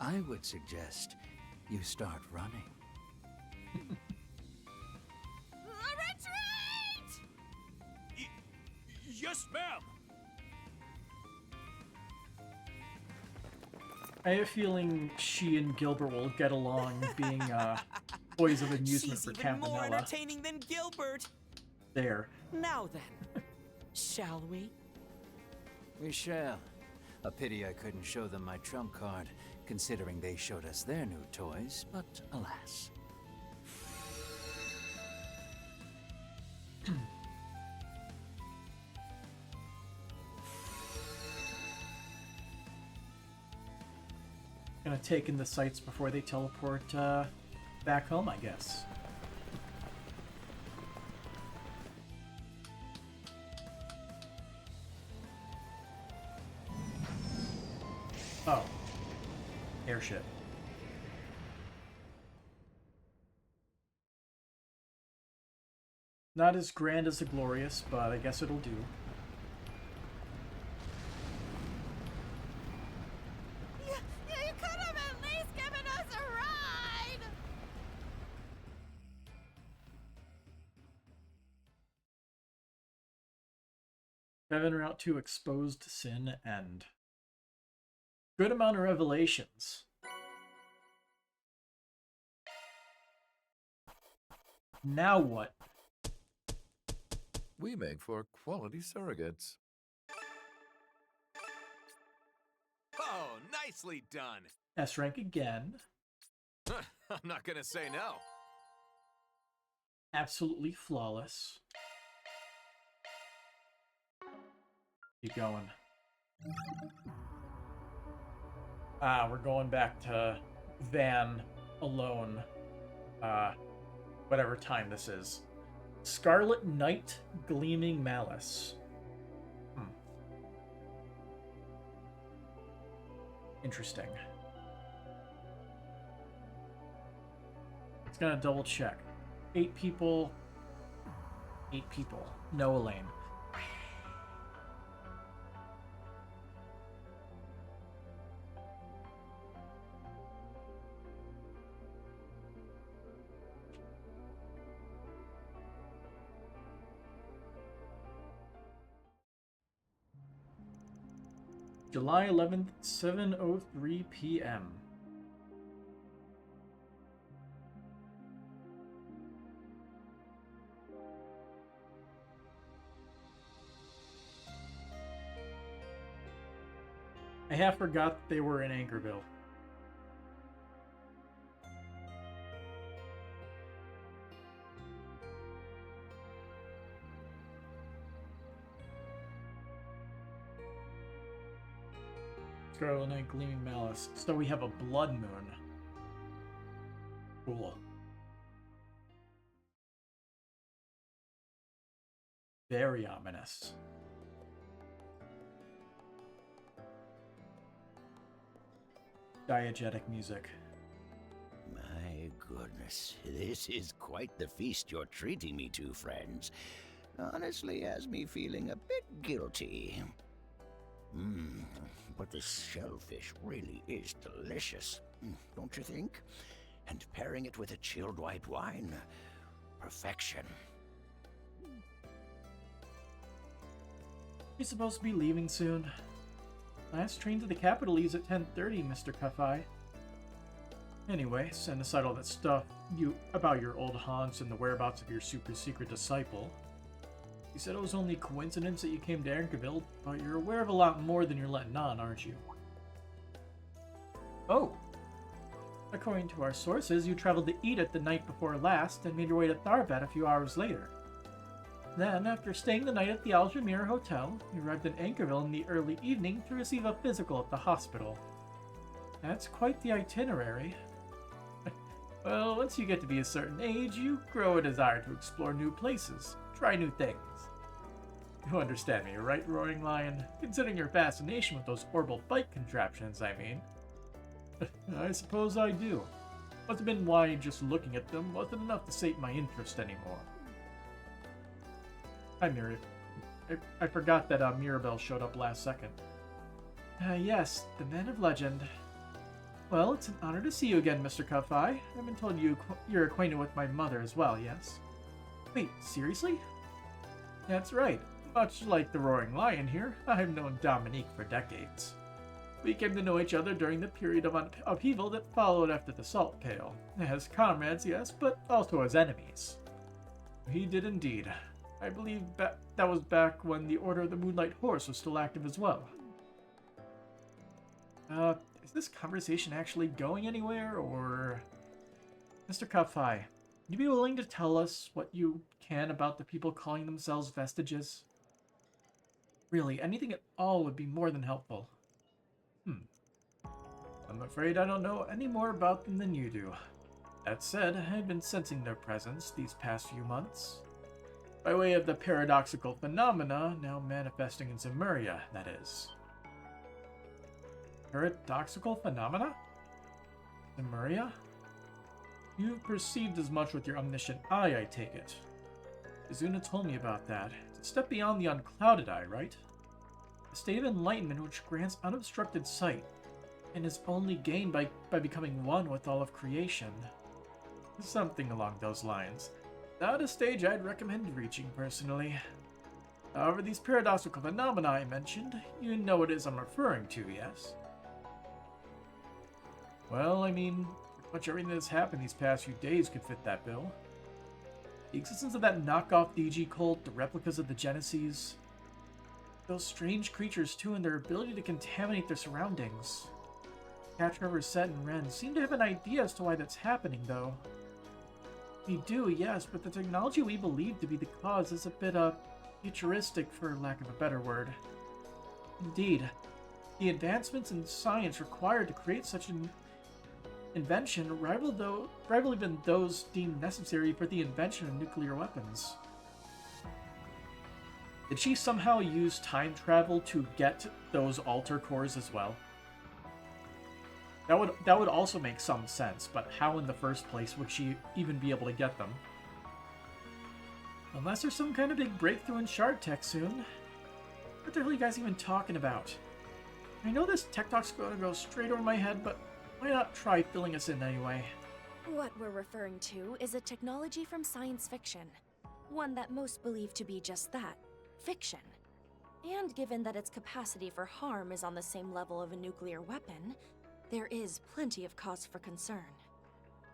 I would suggest you start running. Retreat! Yes, ma'am! I have a feeling she and Gilbert will get along, being toys of amusement for She's even more Campanella. entertaining than Gilbert. There. Now then, shall we? We shall. A pity I couldn't show them my trump card, considering they showed us their new toys, but alas. Gonna take in the sights before they teleport back home, I guess. Oh. Airship. Not as grand as the Glorious, but I guess it'll do. You could have at least given us a ride! 7 Route to Exposed Sin End. Good amount of revelations. Now what? We make for quality surrogates. Oh, nicely done. S rank again. I'm not gonna say no. Absolutely flawless. Keep going. We're going back to Van alone. Whatever time this is. Scarlet Knight Gleaming Malice. Interesting. It's gonna double check. 8 people. 8 people. No Elaine. July 11th, 7:03 p.m. I half forgot they were in Anchorville. Scarlet Knight Gleaming Malice. So we have a blood moon. Cool. Very ominous. Diegetic music. My goodness, this is quite the feast you're treating me to, friends. Honestly, has me feeling a bit guilty. But this shellfish really is delicious, don't you think? And pairing it with a chilled white wine, perfection. You're supposed to be leaving soon. Last train to the capital leaves at 10:30, Mr. Cuffeye. Anyway, send aside all that stuff about your old haunts and the whereabouts of your super secret disciple. You said it was only coincidence that you came to Anchorville, but you're aware of a lot more than you're letting on, aren't you? Oh! According to our sources, you traveled to Edith the night before last and made your way to Tharbet a few hours later. Then, after staying the night at the Algemir Hotel, you arrived in Anchorville in the early evening to receive a physical at the hospital. That's quite the itinerary. Well, once you get to be a certain age, you grow a desire to explore new places, try new things. You understand me, right, Roaring Lion? Considering your fascination with those orbital fight contraptions, I mean. I suppose I do. Must have been why just looking at them wasn't enough to sate my interest anymore. Hi, I forgot that Mirabelle showed up last second. Yes, the Man of Legend. Well, it's an honor to see you again, Mr. Cuffeye. I've been told you're acquainted with my mother as well, yes? Wait, seriously? That's right. Much like the Roaring Lion here, I've known Dominique for decades. We came to know each other during the period of upheaval that followed after the Salt Pail. As comrades, yes, but also as enemies. He did indeed. I believe that was back when the Order of the Moonlight Horse was still active as well. Is this conversation actually going anywhere, or... Mr. Cuffeye, would you be willing to tell us what you can about the people calling themselves Vestiges? Really, anything at all would be more than helpful. I'm afraid I don't know any more about them than you do. That said, I've been sensing their presence these past few months. By way of the paradoxical phenomena now manifesting in Zemuria, that is. Paradoxical phenomena? Zemuria? You perceived as much with your omniscient eye, I take it. Izuna told me about that. It's a step beyond the unclouded eye, right? A state of enlightenment which grants unobstructed sight, and is only gained by becoming one with all of creation. Something along those lines. Not a stage I'd recommend reaching, personally. However, these paradoxical phenomena I mentioned, you know what it is I'm referring to, yes? Well, I mean, pretty much everything that's happened these past few days could fit that bill. The existence of that knockoff DG cult, the replicas of the Genesis, those strange creatures too, and their ability to contaminate their surroundings. Catch River, Set, and Ren seem to have an idea as to why that's happening, though. We do, yes, but the technology we believe to be the cause is a bit, futuristic, for lack of a better word. Indeed, the advancements in science required to create such an invention rival even those deemed necessary for the invention of nuclear weapons. Did she somehow use time travel to get those alter cores as well? That would also make some sense, but how in the first place would she even be able to get them? Unless there's some kind of big breakthrough in shard tech soon. What the hell are you guys even talking about? I know this tech talk's gonna go straight over my head, but why not try filling us in anyway? What we're referring to is a technology from science fiction. One that most believe to be just that, fiction. And given that its capacity for harm is on the same level of a nuclear weapon, there is plenty of cause for concern.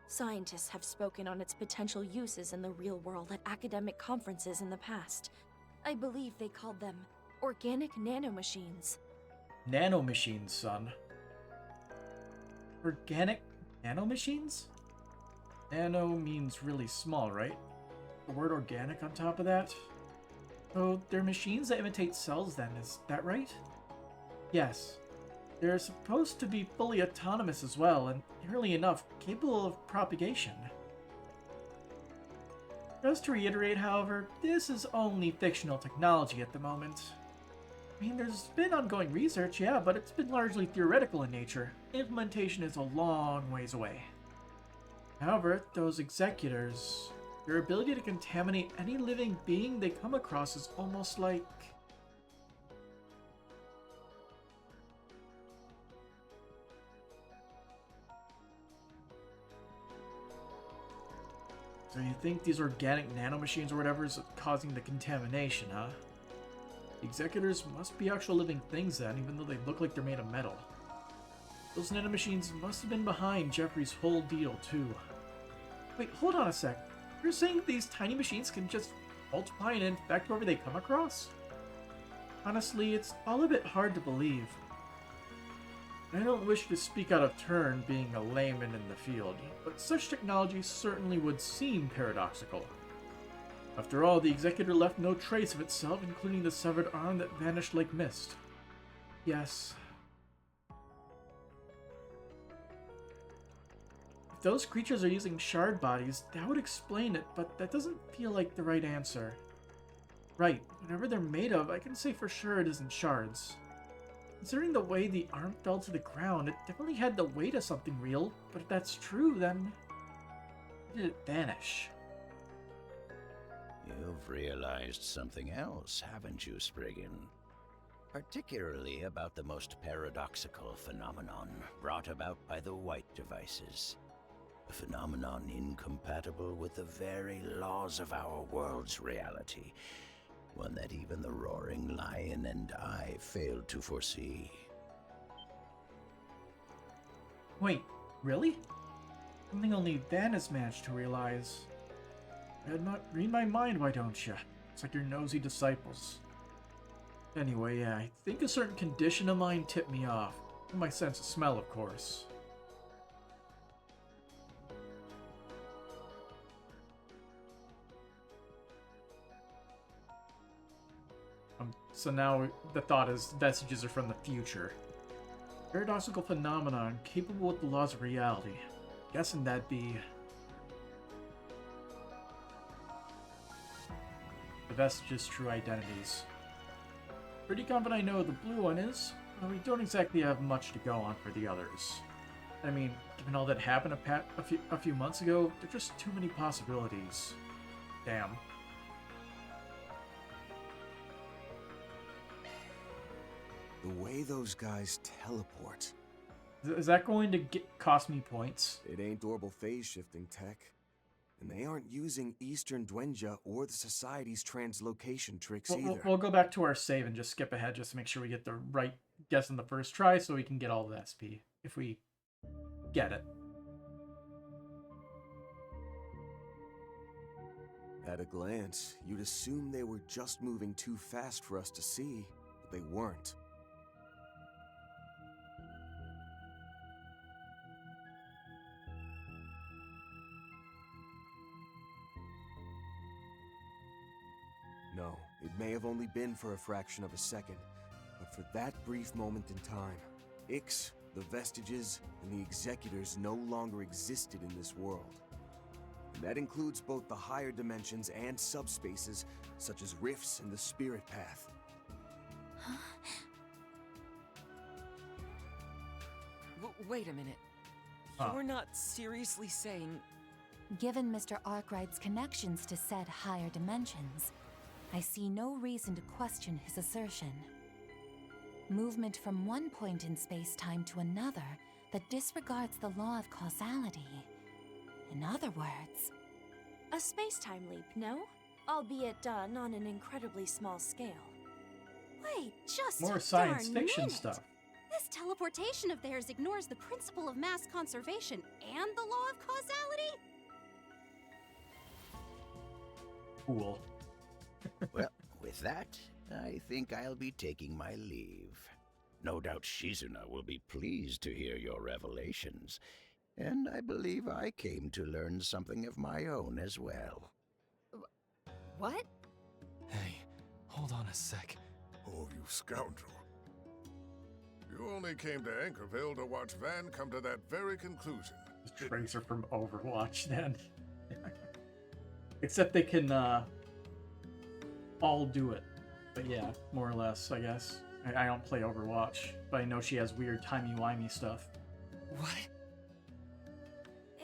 Scientists have spoken on its potential uses in the real world at academic conferences in the past. I believe they called them organic nanomachines. Nanomachines, son. Organic nanomachines? Nano means really small, right? The word organic on top of that? Oh, they're machines that imitate cells then, is that right? Yes. They're supposed to be fully autonomous as well, and nearly enough capable of propagation. Just to reiterate, however, this is only fictional technology at the moment. I mean, there's been ongoing research, yeah, but it's been largely theoretical in nature. Implementation is a long ways away. However, those executors, their ability to contaminate any living being they come across is almost like... So you think these organic nanomachines or whatever is causing the contamination, huh? The executors must be actual living things then, even though they look like they're made of metal. Those nanomachines must have been behind Jeffrey's whole deal, too. Wait, hold on a sec. You're saying these tiny machines can just multiply and infect whoever they come across? Honestly, it's all a bit hard to believe. I don't wish to speak out of turn being a layman in the field, but such technology certainly would seem paradoxical. After all, the Executor left no trace of itself, including the severed arm that vanished like mist. Yes. If those creatures are using shard bodies, that would explain it, but that doesn't feel like the right answer. Right, whatever they're made of, I can say for sure it isn't shards. Considering the way the arm fell to the ground, it definitely had the weight of something real, but if that's true, then... why did it vanish? You've realized something else, haven't you, Spriggan? Particularly about the most paradoxical phenomenon brought about by the white devices. A phenomenon incompatible with the very laws of our world's reality. One that even the roaring lion and I failed to foresee. Wait, really? Something only Van has managed to realize. Read my mind, why don't you? It's like your nosy disciples. Anyway, yeah, I think a certain condition of mine tipped me off. My sense of smell, of course. So now the thought is messages are from the future. Paradoxical phenomenon capable with the laws of reality. Guessing that'd be... the vestiges' true identities. Pretty confident I know the blue one is, but we don't exactly have much to go on for the others. I mean, given all that happened a few months ago, there are just too many possibilities. Damn. The way those guys teleport. Is that going to cost me points? It ain't durable phase shifting tech. And they aren't using Eastern Duenja or the Society's translocation tricks either. We'll go back to our save and just skip ahead just to make sure we get the right guess in the first try so we can get all the SP, if we get it. At a glance, you'd assume they were just moving too fast for us to see, but they weren't. No, it may have only been for a fraction of a second, but for that brief moment in time, Ix, the Vestiges, and the Executors no longer existed in this world. And that includes both the higher dimensions and subspaces, such as rifts and the Spirit Path. Wait a minute. You're not seriously saying... Given Mr. Arkwright's connections to said higher dimensions, I see no reason to question his assertion. Movement from one point in space-time to another that disregards the law of causality. In other words... A space-time leap, no? Albeit done on an incredibly small scale. Wait, just more a science darn fiction minute. stuff. This teleportation of theirs ignores the principle of mass conservation and the law of causality? Cool. Well, with that, I think I'll be taking my leave. No doubt Shizuna will be pleased to hear your revelations, and I believe I came to learn something of my own as well. What? Hey, hold on a sec. Oh, you scoundrel. You only came to Anchorville to watch Van come to that very conclusion. Tracer from Overwatch, then. Except they can, all do it. But yeah, more or less, I guess. I don't play Overwatch, but I know she has weird timey-wimey stuff. What?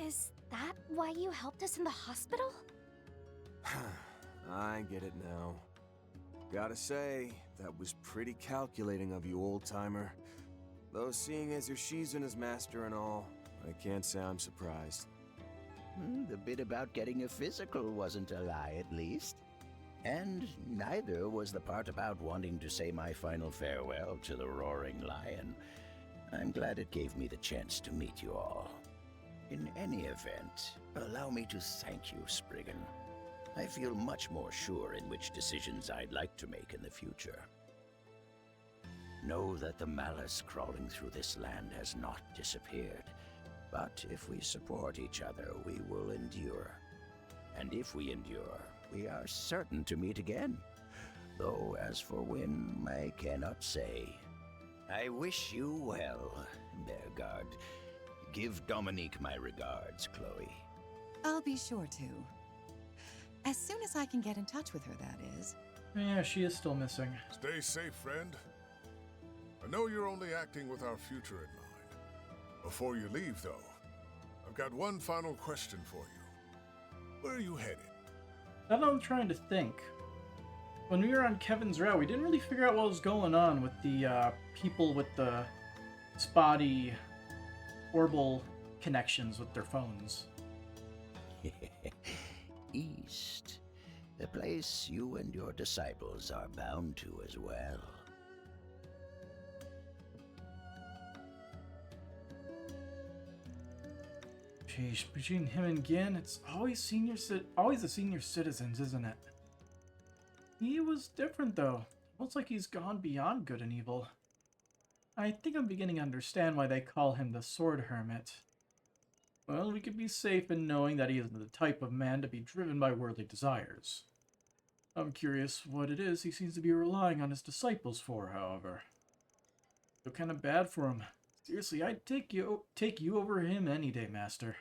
Is that why you helped us in the hospital? I get it now. Gotta say, that was pretty calculating of you, old-timer. Though seeing as you're Shizuna's master and all, I can't say I'm surprised. The bit about getting a physical wasn't a lie, at least. And neither was the part about wanting to say my final farewell to the Roaring Lion. I'm glad it gave me the chance to meet you all. In any event, allow me to thank you, Spriggan. I feel much more sure in which decisions I'd like to make in the future. Know that the malice crawling through this land has not disappeared. But if we support each other, we will endure. And if we endure, we are certain to meet again. Though as for when, I cannot say. I wish you well, Bergard. Give Dominique my regards, Chloe. I'll be sure to. As soon as I can get in touch with her, that is. Yeah, she is still missing. Stay safe, friend. I know you're only acting with our future in mind. Before you leave, though, I've got one final question for you. Where are you headed? That's what I'm trying to think. When we were on Kevin's route, we didn't really figure out what was going on with the people with the spotty orbital connections with their phones. East. A place you and your disciples are bound to as well. Sheesh, between him and Gin, it's always the senior citizens, isn't it? He was different, though. Almost like he's gone beyond good and evil. I think I'm beginning to understand why they call him the Sword Hermit. Well, we could be safe in knowing that he isn't the type of man to be driven by worldly desires. I'm curious what it is he seems to be relying on his disciples for, however. Feel kind of bad for him. Seriously, I'd take you over him any day, Master.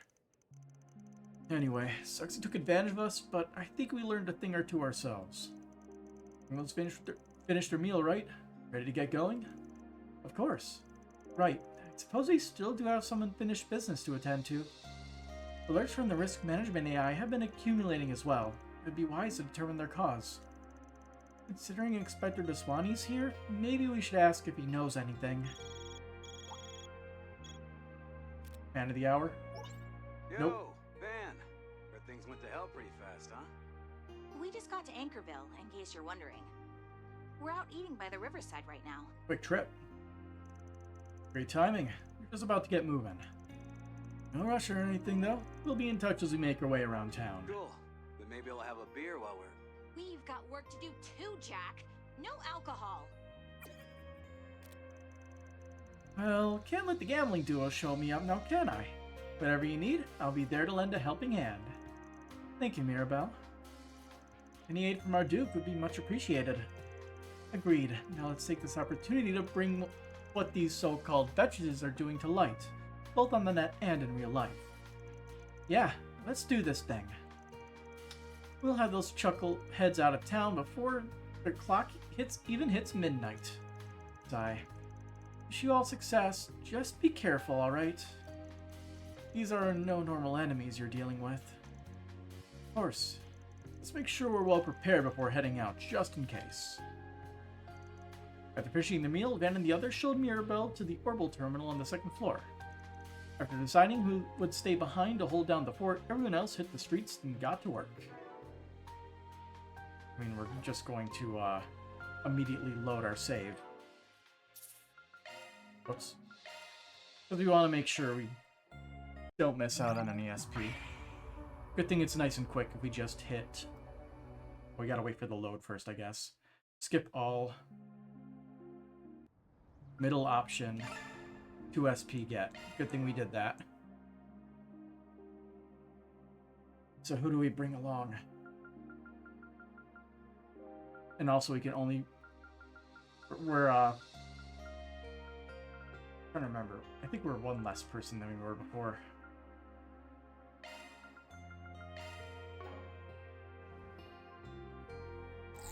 Anyway, sucks he took advantage of us, but I think we learned a thing or two ourselves. Everyone's finished their meal, right? Ready to get going? Of course. Right. I suppose we still do have some unfinished business to attend to. Alerts from the risk management AI have been accumulating as well. It would be wise to determine their cause. Considering Inspector Deswani's here, maybe we should ask if he knows anything. Man of the hour? Yo, Nope. Van. Heard things went to just got to Anchorville, in case you're wondering. We're out eating by the riverside right now. Quick trip. Great timing. We're just about to get moving. No rush or anything, though. We'll be in touch as we make our way around town. Cool. But maybe we'll have a beer while we're... We've got work to do too, Jack. No alcohol. Well, can't let the gambling duo show me up now, can I? Whatever you need, I'll be there to lend a helping hand. Thank you, Mirabelle. Any aid from our Duke would be much appreciated. Agreed. Now let's take this opportunity to bring what these so-called betches are doing to light, both on the net and in real life. Yeah, let's do this thing. We'll have those chuckleheads out of town before the clock even hits midnight. Sigh. Wish you all success. Just be careful, alright? These are no normal enemies you're dealing with. Of course. Let's make sure we're well prepared before heading out, just in case. After finishing the meal, Van and the others showed Mirabelle to the orbital terminal on the second floor. After deciding who would stay behind to hold down the fort, everyone else hit the streets and got to work. I mean, we're just going to immediately load our save. Whoops. Because we want to make sure we don't miss out on any SP. Good thing it's nice and quick if we just hit... We gotta wait for the load first, I guess. Skip all. Middle option. 2 SP get. Good thing we did that. So who do we bring along? And also we can only... We're, trying to remember. I think we're one less person than we were before.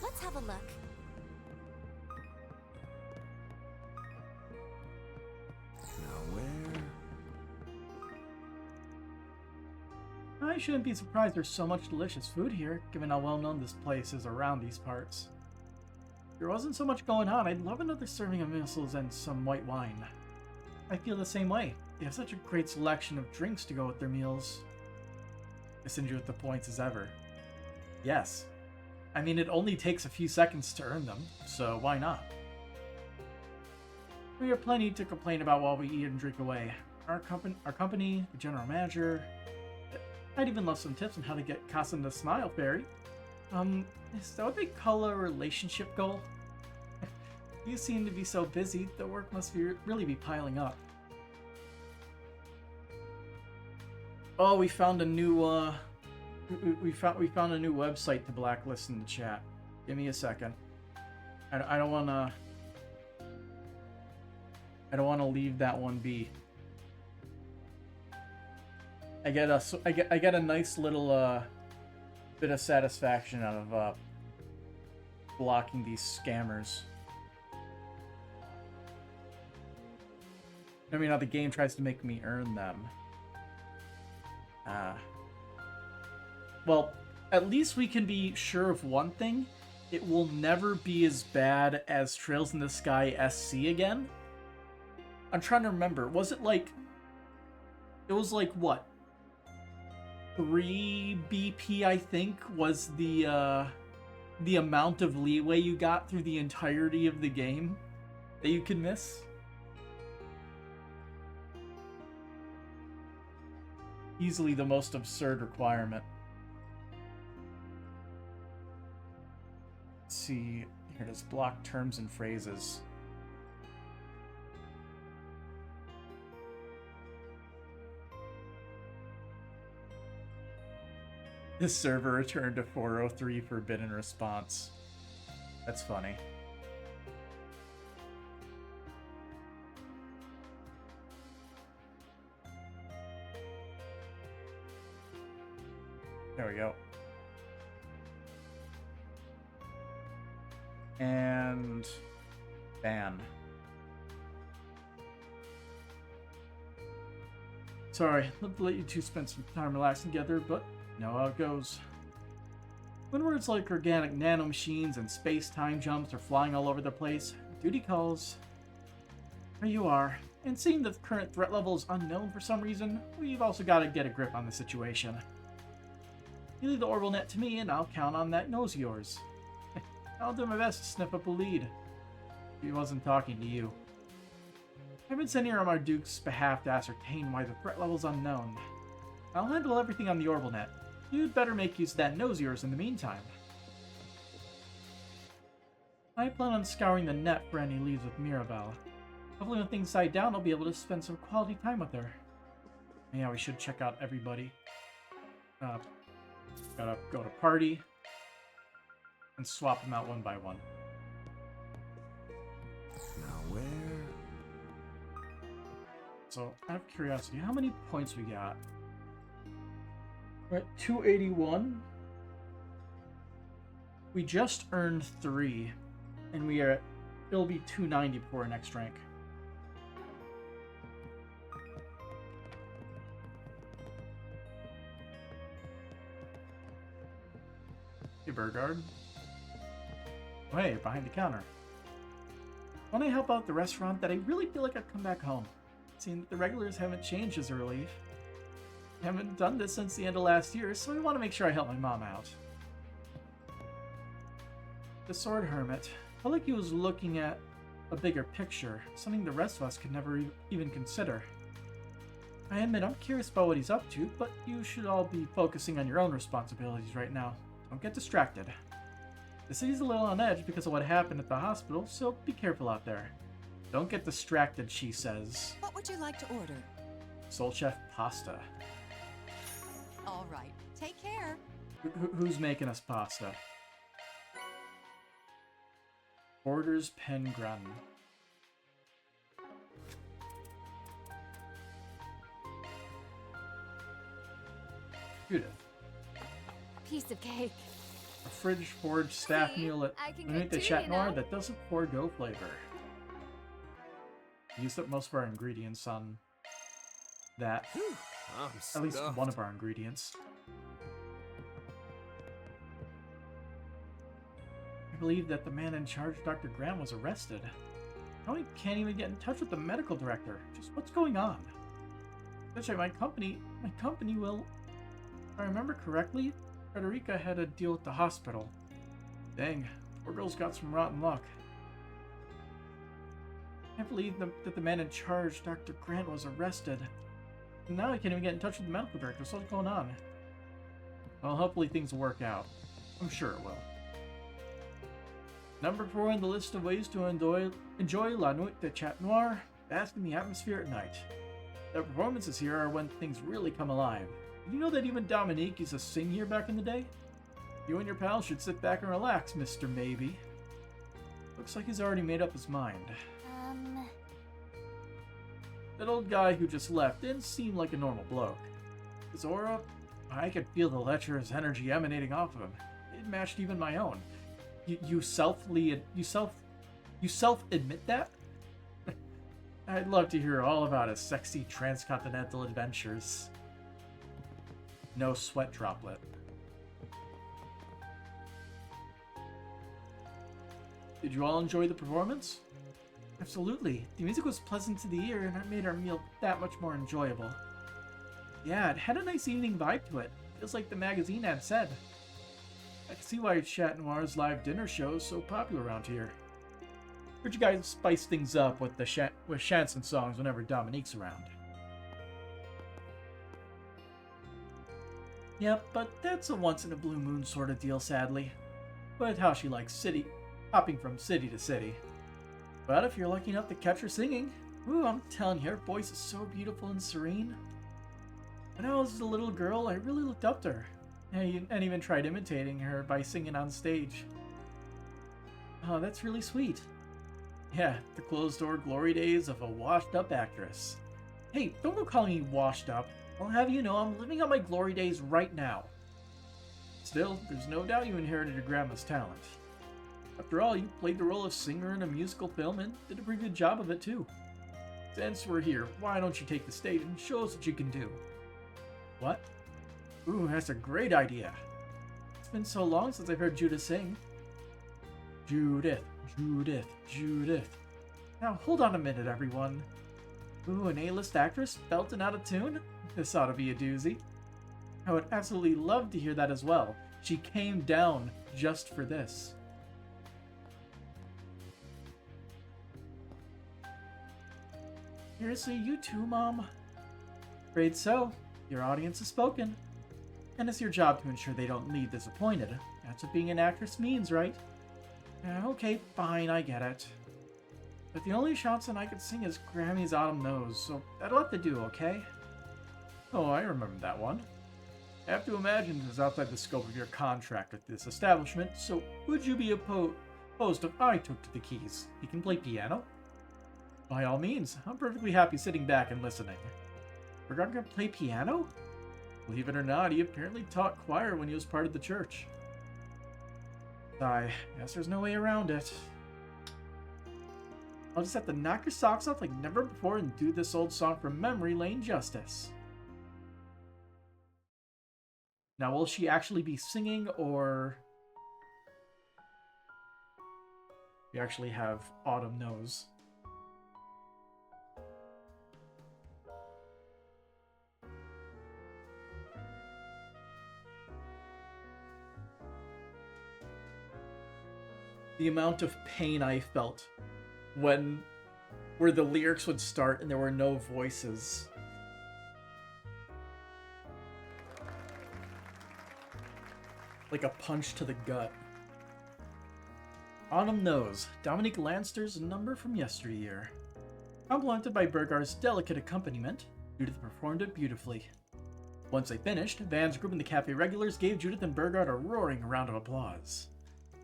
Let's have a look. Now where? I shouldn't be surprised there's so much delicious food here, given how well known this place is around these parts. If there wasn't so much going on, I'd love another serving of missiles and some white wine. I feel the same way. They have such a great selection of drinks to go with their meals. I send you with the points as ever. Yes. I mean, it only takes a few seconds to earn them, so why not? We have plenty to complain about while we eat and drink away. Our company, the general manager... I'd even love some tips on how to get Casa to smile, Fairy. Is that what they call a relationship goal? You seem to be so busy, the work must really be piling up. Oh, we found a new, we found a new website to blacklist in the chat. Give me a second. I don't wanna leave that one be. I get a nice little bit of satisfaction out of blocking these scammers. I mean, how the game tries to make me earn them. Well, at least we can be sure of one thing. It will never be as bad as Trails in the Sky SC again. I'm trying to remember. Was it like... It was like, what? 3 BP, I think, was the amount of leeway you got through the entirety of the game that you could miss? Easily the most absurd requirement. Let's see. Here it is. Block terms and phrases. This server returned to 403 forbidden response. That's funny. There we go. And ban. Sorry, love to let you two spend some time relaxing together, but you know how it goes. When words like organic nanomachines and space-time jumps are flying all over the place, duty calls. There you are. And seeing that the current threat level is unknown for some reason, we've also got to get a grip on the situation. You leave the orbital net to me, and I'll count on that nose of yours. I'll do my best to sniff up a lead. He wasn't talking to you. I've been sent here on Marduke's behalf to ascertain why the threat level's unknown. I'll handle everything on the orbital net. You'd better make use of that nose of yours in the meantime. I plan on scouring the net for any leads with Mirabelle. Hopefully when things die down, I'll be able to spend some quality time with her. Yeah, we should check out everybody. Gotta go to party and swap them out one by one. Now where? So, out of curiosity, how many points we got? We're at 281. We just earned 3, and we are at, it'll be 290 before our next rank. Hey, Burgard. Oh, hey, behind the counter. When I help out the restaurant, that I really feel like I've come back home. Seeing that the regulars haven't changed is a relief. I haven't done this since the end of last year, so I want to make sure I help my mom out. The Sword Hermit felt like he was looking at a bigger picture, something the rest of us could never even consider. I admit I'm curious about what he's up to, but you should all be focusing on your own responsibilities right now. Don't get distracted. The city's a little on edge because of what happened at the hospital, so be careful out there. Don't get distracted, she says. What would you like to order? Soul Chef pasta. All right. Take care. Who's making us pasta? Borders Pengrun. Judith. Piece of cake. A fridge-forged staff meal at the Chat Noir that doesn't forego flavor. Used up most of our ingredients on that. At least one of our ingredients. I believe that the man in charge, Dr. Grant, was arrested. Now we can't even get in touch with the medical director. Just what's going on? Actually, my company will... If I remember correctly, Frederica had a deal with the hospital. Dang, poor girl's got some rotten luck. I can't believe that the man in charge, Dr. Grant, was arrested. And now I can't even get in touch with the medical director, so what's going on? Well, hopefully things will work out. I'm sure it will. Number 4 on the list of ways to enjoy La Nuit de Chat Noir, bask in the atmosphere at night. The performances here are when things really come alive. Did you know that even Dominique used to sing here back in the day? You and your pals should sit back and relax, Mr. Maybe. Looks like he's already made up his mind. That old guy who just left didn't seem like a normal bloke. His aura, I could feel the lecherous energy emanating off of him. It matched even my own. You self-admit that? I'd love to hear all about his sexy transcontinental adventures. No sweat droplet. Did you all enjoy the performance? Absolutely. The music was pleasant to the ear and it made our meal that much more enjoyable. Yeah, it had a nice evening vibe to it. Feels like the magazine ad said. I can see why Chat Noir's live dinner show is so popular around here. Heard you guys spice things up with the chanson songs whenever Dominique's around. Yep, but that's a once-in-a-blue-moon sort of deal, sadly. But how she likes hopping from city to city. But if you're lucky enough to catch her singing, ooh, I'm telling you, her voice is so beautiful and serene. When I was a little girl, I really looked up to her, and even tried imitating her by singing on stage. Oh, that's really sweet. Yeah, the closed-door glory days of a washed-up actress. Hey, don't go calling me washed up. I'll have you know I'm living on my glory days right now. Still, there's no doubt you inherited your grandma's talent. After all, you played the role of singer in a musical film and did a pretty good job of it too. Since we're here, why don't you take the stage and show us what you can do? What? Ooh, that's a great idea. It's been so long since I've heard Judith sing. Judith, Judith, Judith. Now hold on a minute, everyone. Ooh, an A-list actress belting out of tune? This ought to be a doozy. I would absolutely love to hear that as well. She came down just for this. Seriously, you too, Mom? Afraid so. Your audience has spoken. And it's your job to ensure they don't leave disappointed. That's what being an actress means, right? Okay, fine, I get it. But the only chanson I could sing is Grammy's Autumn Knows, so that'll have to do, okay? Oh, I remember that one. I have to imagine it is outside the scope of your contract with this establishment, so would you be opposed if I took to the keys? He can play piano? By all means, I'm perfectly happy sitting back and listening. Burgard can play piano? Believe it or not, he apparently taught choir when he was part of the church. I guess there's no way around it. I'll just have to knock your socks off like never before and do this old song from memory, Lane Justice. Now, will she actually be singing, or... We actually have Autumn Knows. The amount of pain I felt where the lyrics would start and there were no voices. Like a punch to the gut. Autumn Knows, Dominique Lanster's number from yesteryear. Complemented by Burgar's delicate accompaniment, Judith performed it beautifully. Once they finished, Van's group and the cafe regulars gave Judith and Burgard a roaring round of applause.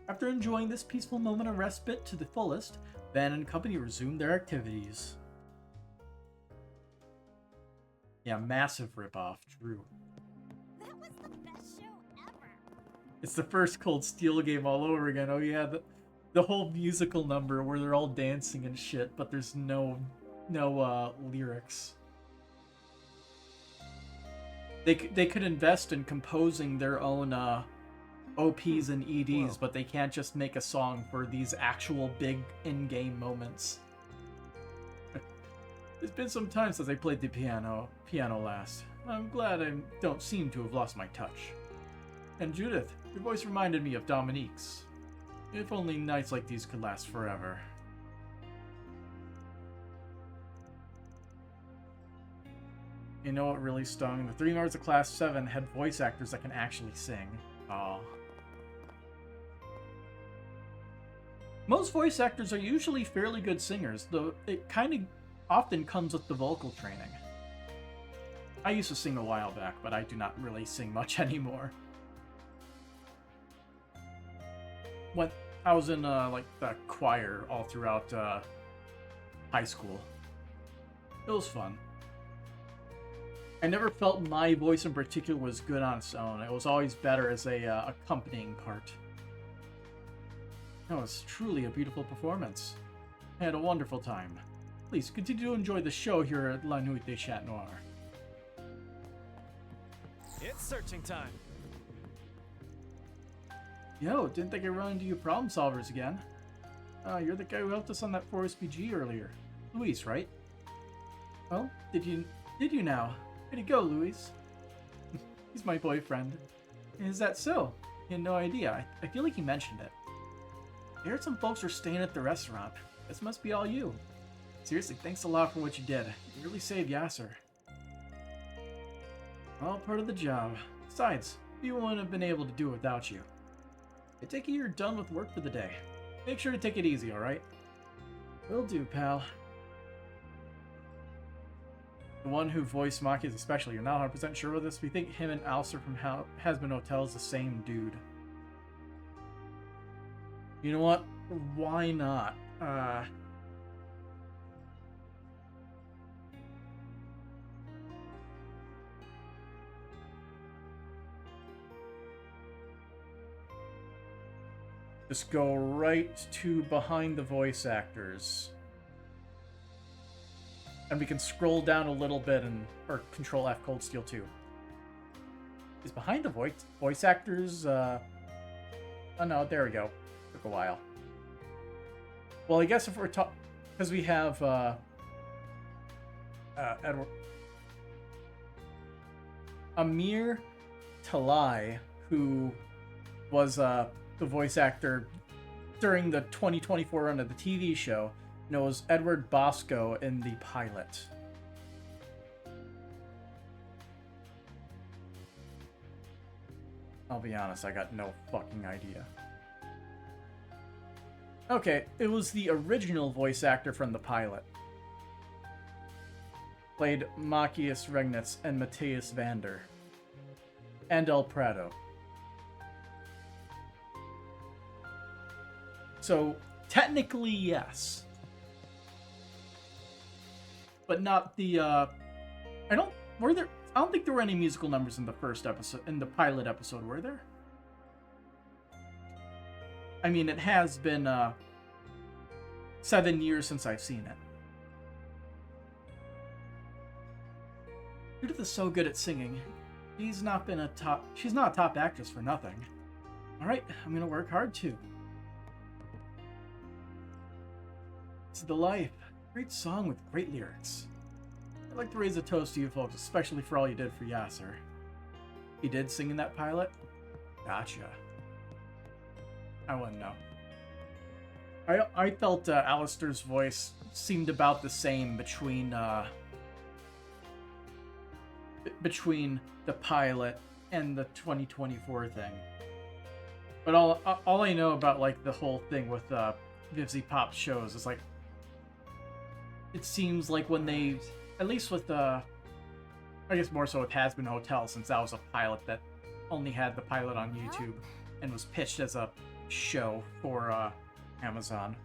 After enjoying this peaceful moment of respite to the fullest, Van and company resumed their activities. Yeah, massive ripoff, true. That was the best show ever. It's the first Cold Steel game all over again. Oh yeah, the whole musical number where they're all dancing and shit, but there's no lyrics. They could invest in composing their own OPs and EDs, but they can't just make a song for these actual big in-game moments. It's been some time since I played the piano last. I'm glad I don't seem to have lost my touch. And Judith, your voice reminded me of Dominique's. If only nights like these could last forever. You know what really stung? The 3 members of Class 7 had voice actors that can actually sing. Aw. Most voice actors are usually fairly good singers, though it kind of often comes with the vocal training. I used to sing a while back, but I do not really sing much anymore. When I was in like the choir all throughout high school. It was fun. I never felt my voice in particular was good on its own. It was always better as a accompanying part. It was truly a beautiful performance. I had a wonderful time. Please continue to enjoy the show here at La Nuit des Chat Noirs. It's searching time. Yo, didn't think I'd run into you problem solvers again. You're the guy who helped us on that 4SPG earlier. Luis, right? Oh, did you now? Way to go, Luis. He's my boyfriend. Is that so? He had no idea. I feel like he mentioned it. I heard some folks were staying at the restaurant. This must be all you. Seriously, thanks a lot for what you did. You really saved Yasser. All part of the job. Besides, we wouldn't have been able to do it without you. I take it you're done with work for the day. Make sure to take it easy, alright? Will do, pal. The one who voiced Maki is especially. You're not 100% sure with this. We think him and Alistair from Hasbin Hotel is the same dude. You know what? Why not? Just go right to behind the voice actors. And we can scroll down a little bit or Control F Cold Steel 2. Is behind the voice actors, oh no, there we go. Took a while. Well, I guess if we're talking, because we have, Edward. Amir Talai, who was the voice actor during the 2024 run of the TV show, knows Edward Bosco in the pilot. I'll be honest, I got no fucking idea. Okay, it was the original voice actor from the pilot. Played Macias Regnitz and Matthias Vander. And El Prado. So, technically, yes. But not the, I don't think there were any musical numbers in the first episode, in the pilot episode, were there? I mean, it has been, 7 years since I've seen it. Judith is so good at singing. She's not a top actress for nothing. Alright, I'm gonna work hard too. It's the life. Great song with great lyrics. I'd like to raise a toast to you folks, especially for all you did for Yasser. He did sing in that pilot? Gotcha. I wouldn't know. I felt Alistair's voice seemed about the same between the pilot and the 2024 thing. But all I know about like the whole thing with Vivzy Pop shows is like it seems like when they, at least with I guess more so with Hazbin Hotel, since that was a pilot that only had the pilot on YouTube and was pitched as a show for Amazon.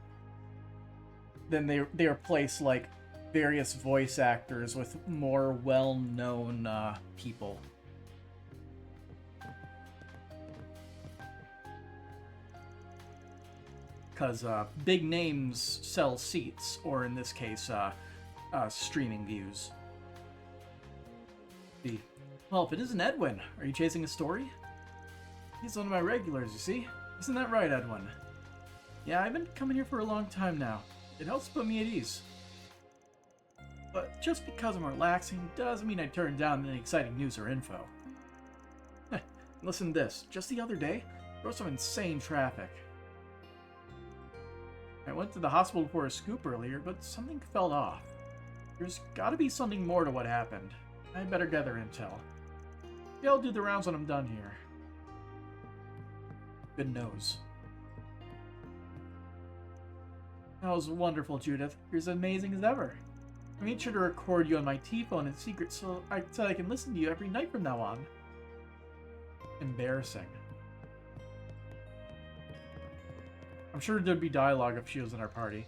Then they replace like various voice actors with more well-known people. Because big names sell seats, or in this case, streaming views. Well, if it isn't Edwin, are you chasing a story? He's one of my regulars, you see? Isn't that right, Edwin? Yeah, I've been coming here for a long time now. It helps put me at ease. But just because I'm relaxing doesn't mean I turn down any exciting news or info. Listen to this. Just the other day, there was some insane traffic. I went to the hospital for a scoop earlier, but something felt off. There's gotta be something more to what happened. I better gather intel. Yeah, I'll do the rounds when I'm done here. Good nose. That was wonderful, Judith. You're as amazing as ever. I made sure to record you on my T-phone in secret so I can listen to you every night from now on. Embarrassing. I'm sure there'd be dialogue if she was in our party.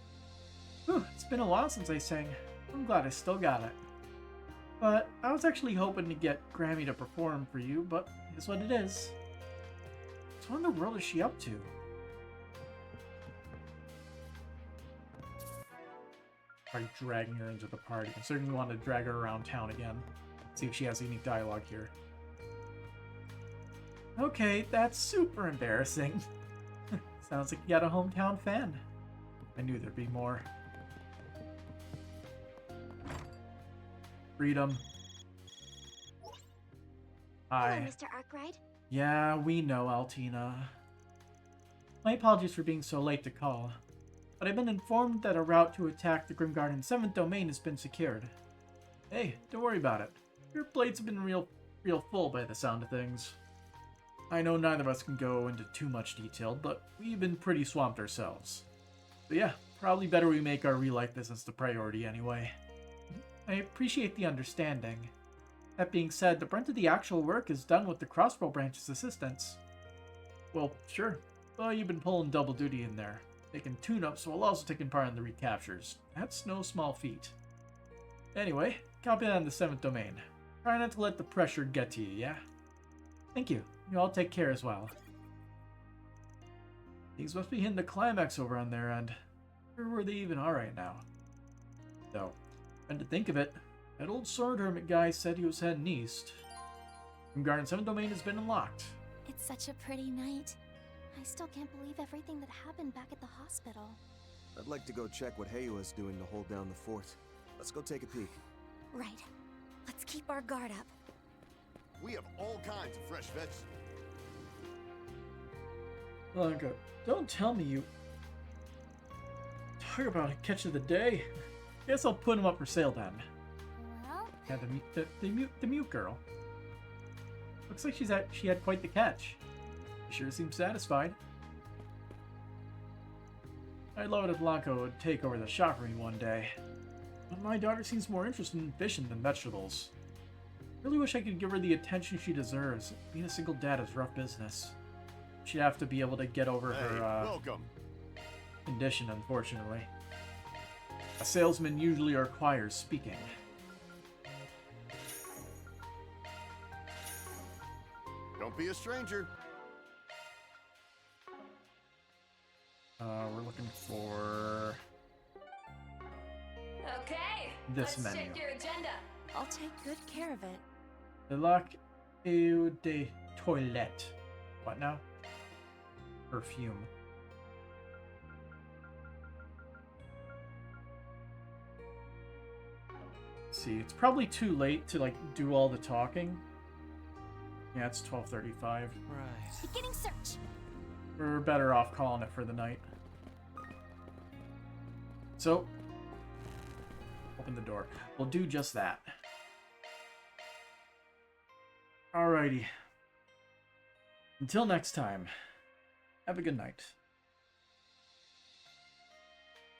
Whew, it's been a while since I sang. I'm glad I still got it. But I was actually hoping to get Grammy to perform for you, but it's what it is. So what in the world is she up to? Probably dragging her into the party. I certainly want to drag her around town again. See if she has any dialogue here. Okay, that's super embarrassing. Sounds like you got a hometown fan. I knew there'd be more. Freedom. Hi. Hello, Mr. Arkwright. Yeah, we know, Altina. My apologies for being so late to call, but I've been informed that a route to attack the Grimgarden 7th domain has been secured. Hey, don't worry about it. Your plates have been real full by the sound of things. I know neither of us can go into too much detail, but we've been pretty swamped ourselves. So yeah, probably better we make our real-life business the priority anyway. I appreciate the understanding. That being said, the brunt of the actual work is done with the Crossbow Branch's assistance. Well, sure. Well, you've been pulling double duty in there. Making tune-ups while also taking part in the recaptures. That's no small feat. Anyway, copy that on the 7th domain. Try not to let the pressure get to you, yeah? Thank you. You all take care as well. Things must be hitting the climax over on their end. I wonder where they even are right now. Though, and to think of it, that old sword hermit guy said he was heading east. Grimgarden 7th domain has been unlocked. It's such a pretty night. I still can't believe everything that happened back at the hospital. I'd like to go check what Heiua's doing to hold down the fort. Let's go take a peek. Right. Let's keep our guard up. We have all kinds of fresh vegetables. Blanca, don't tell me you... Talk about a catch of the day. Guess I'll put him up for sale then. Well? Yeah, the mute girl. Looks like she had quite the catch. She sure seems satisfied. I'd love it if Blanco would take over the shop for me one day. But my daughter seems more interested in fishing than vegetables. Really wish I could give her the attention she deserves. Being a single dad is rough business. She'd have to be able to get over her welcome. Condition, unfortunately. A salesman usually requires speaking. Don't be a stranger. We're looking for Okay. this let's menu. check your agenda. I'll take good care of it. The lac eau de toilette. What now? Perfume. See, it's probably too late to like do all the talking. Yeah, it's 12:35. Right. Beginning search. We're better off calling it for the night. So, open the door. We'll do just that. Alrighty. Until next time, have a good night.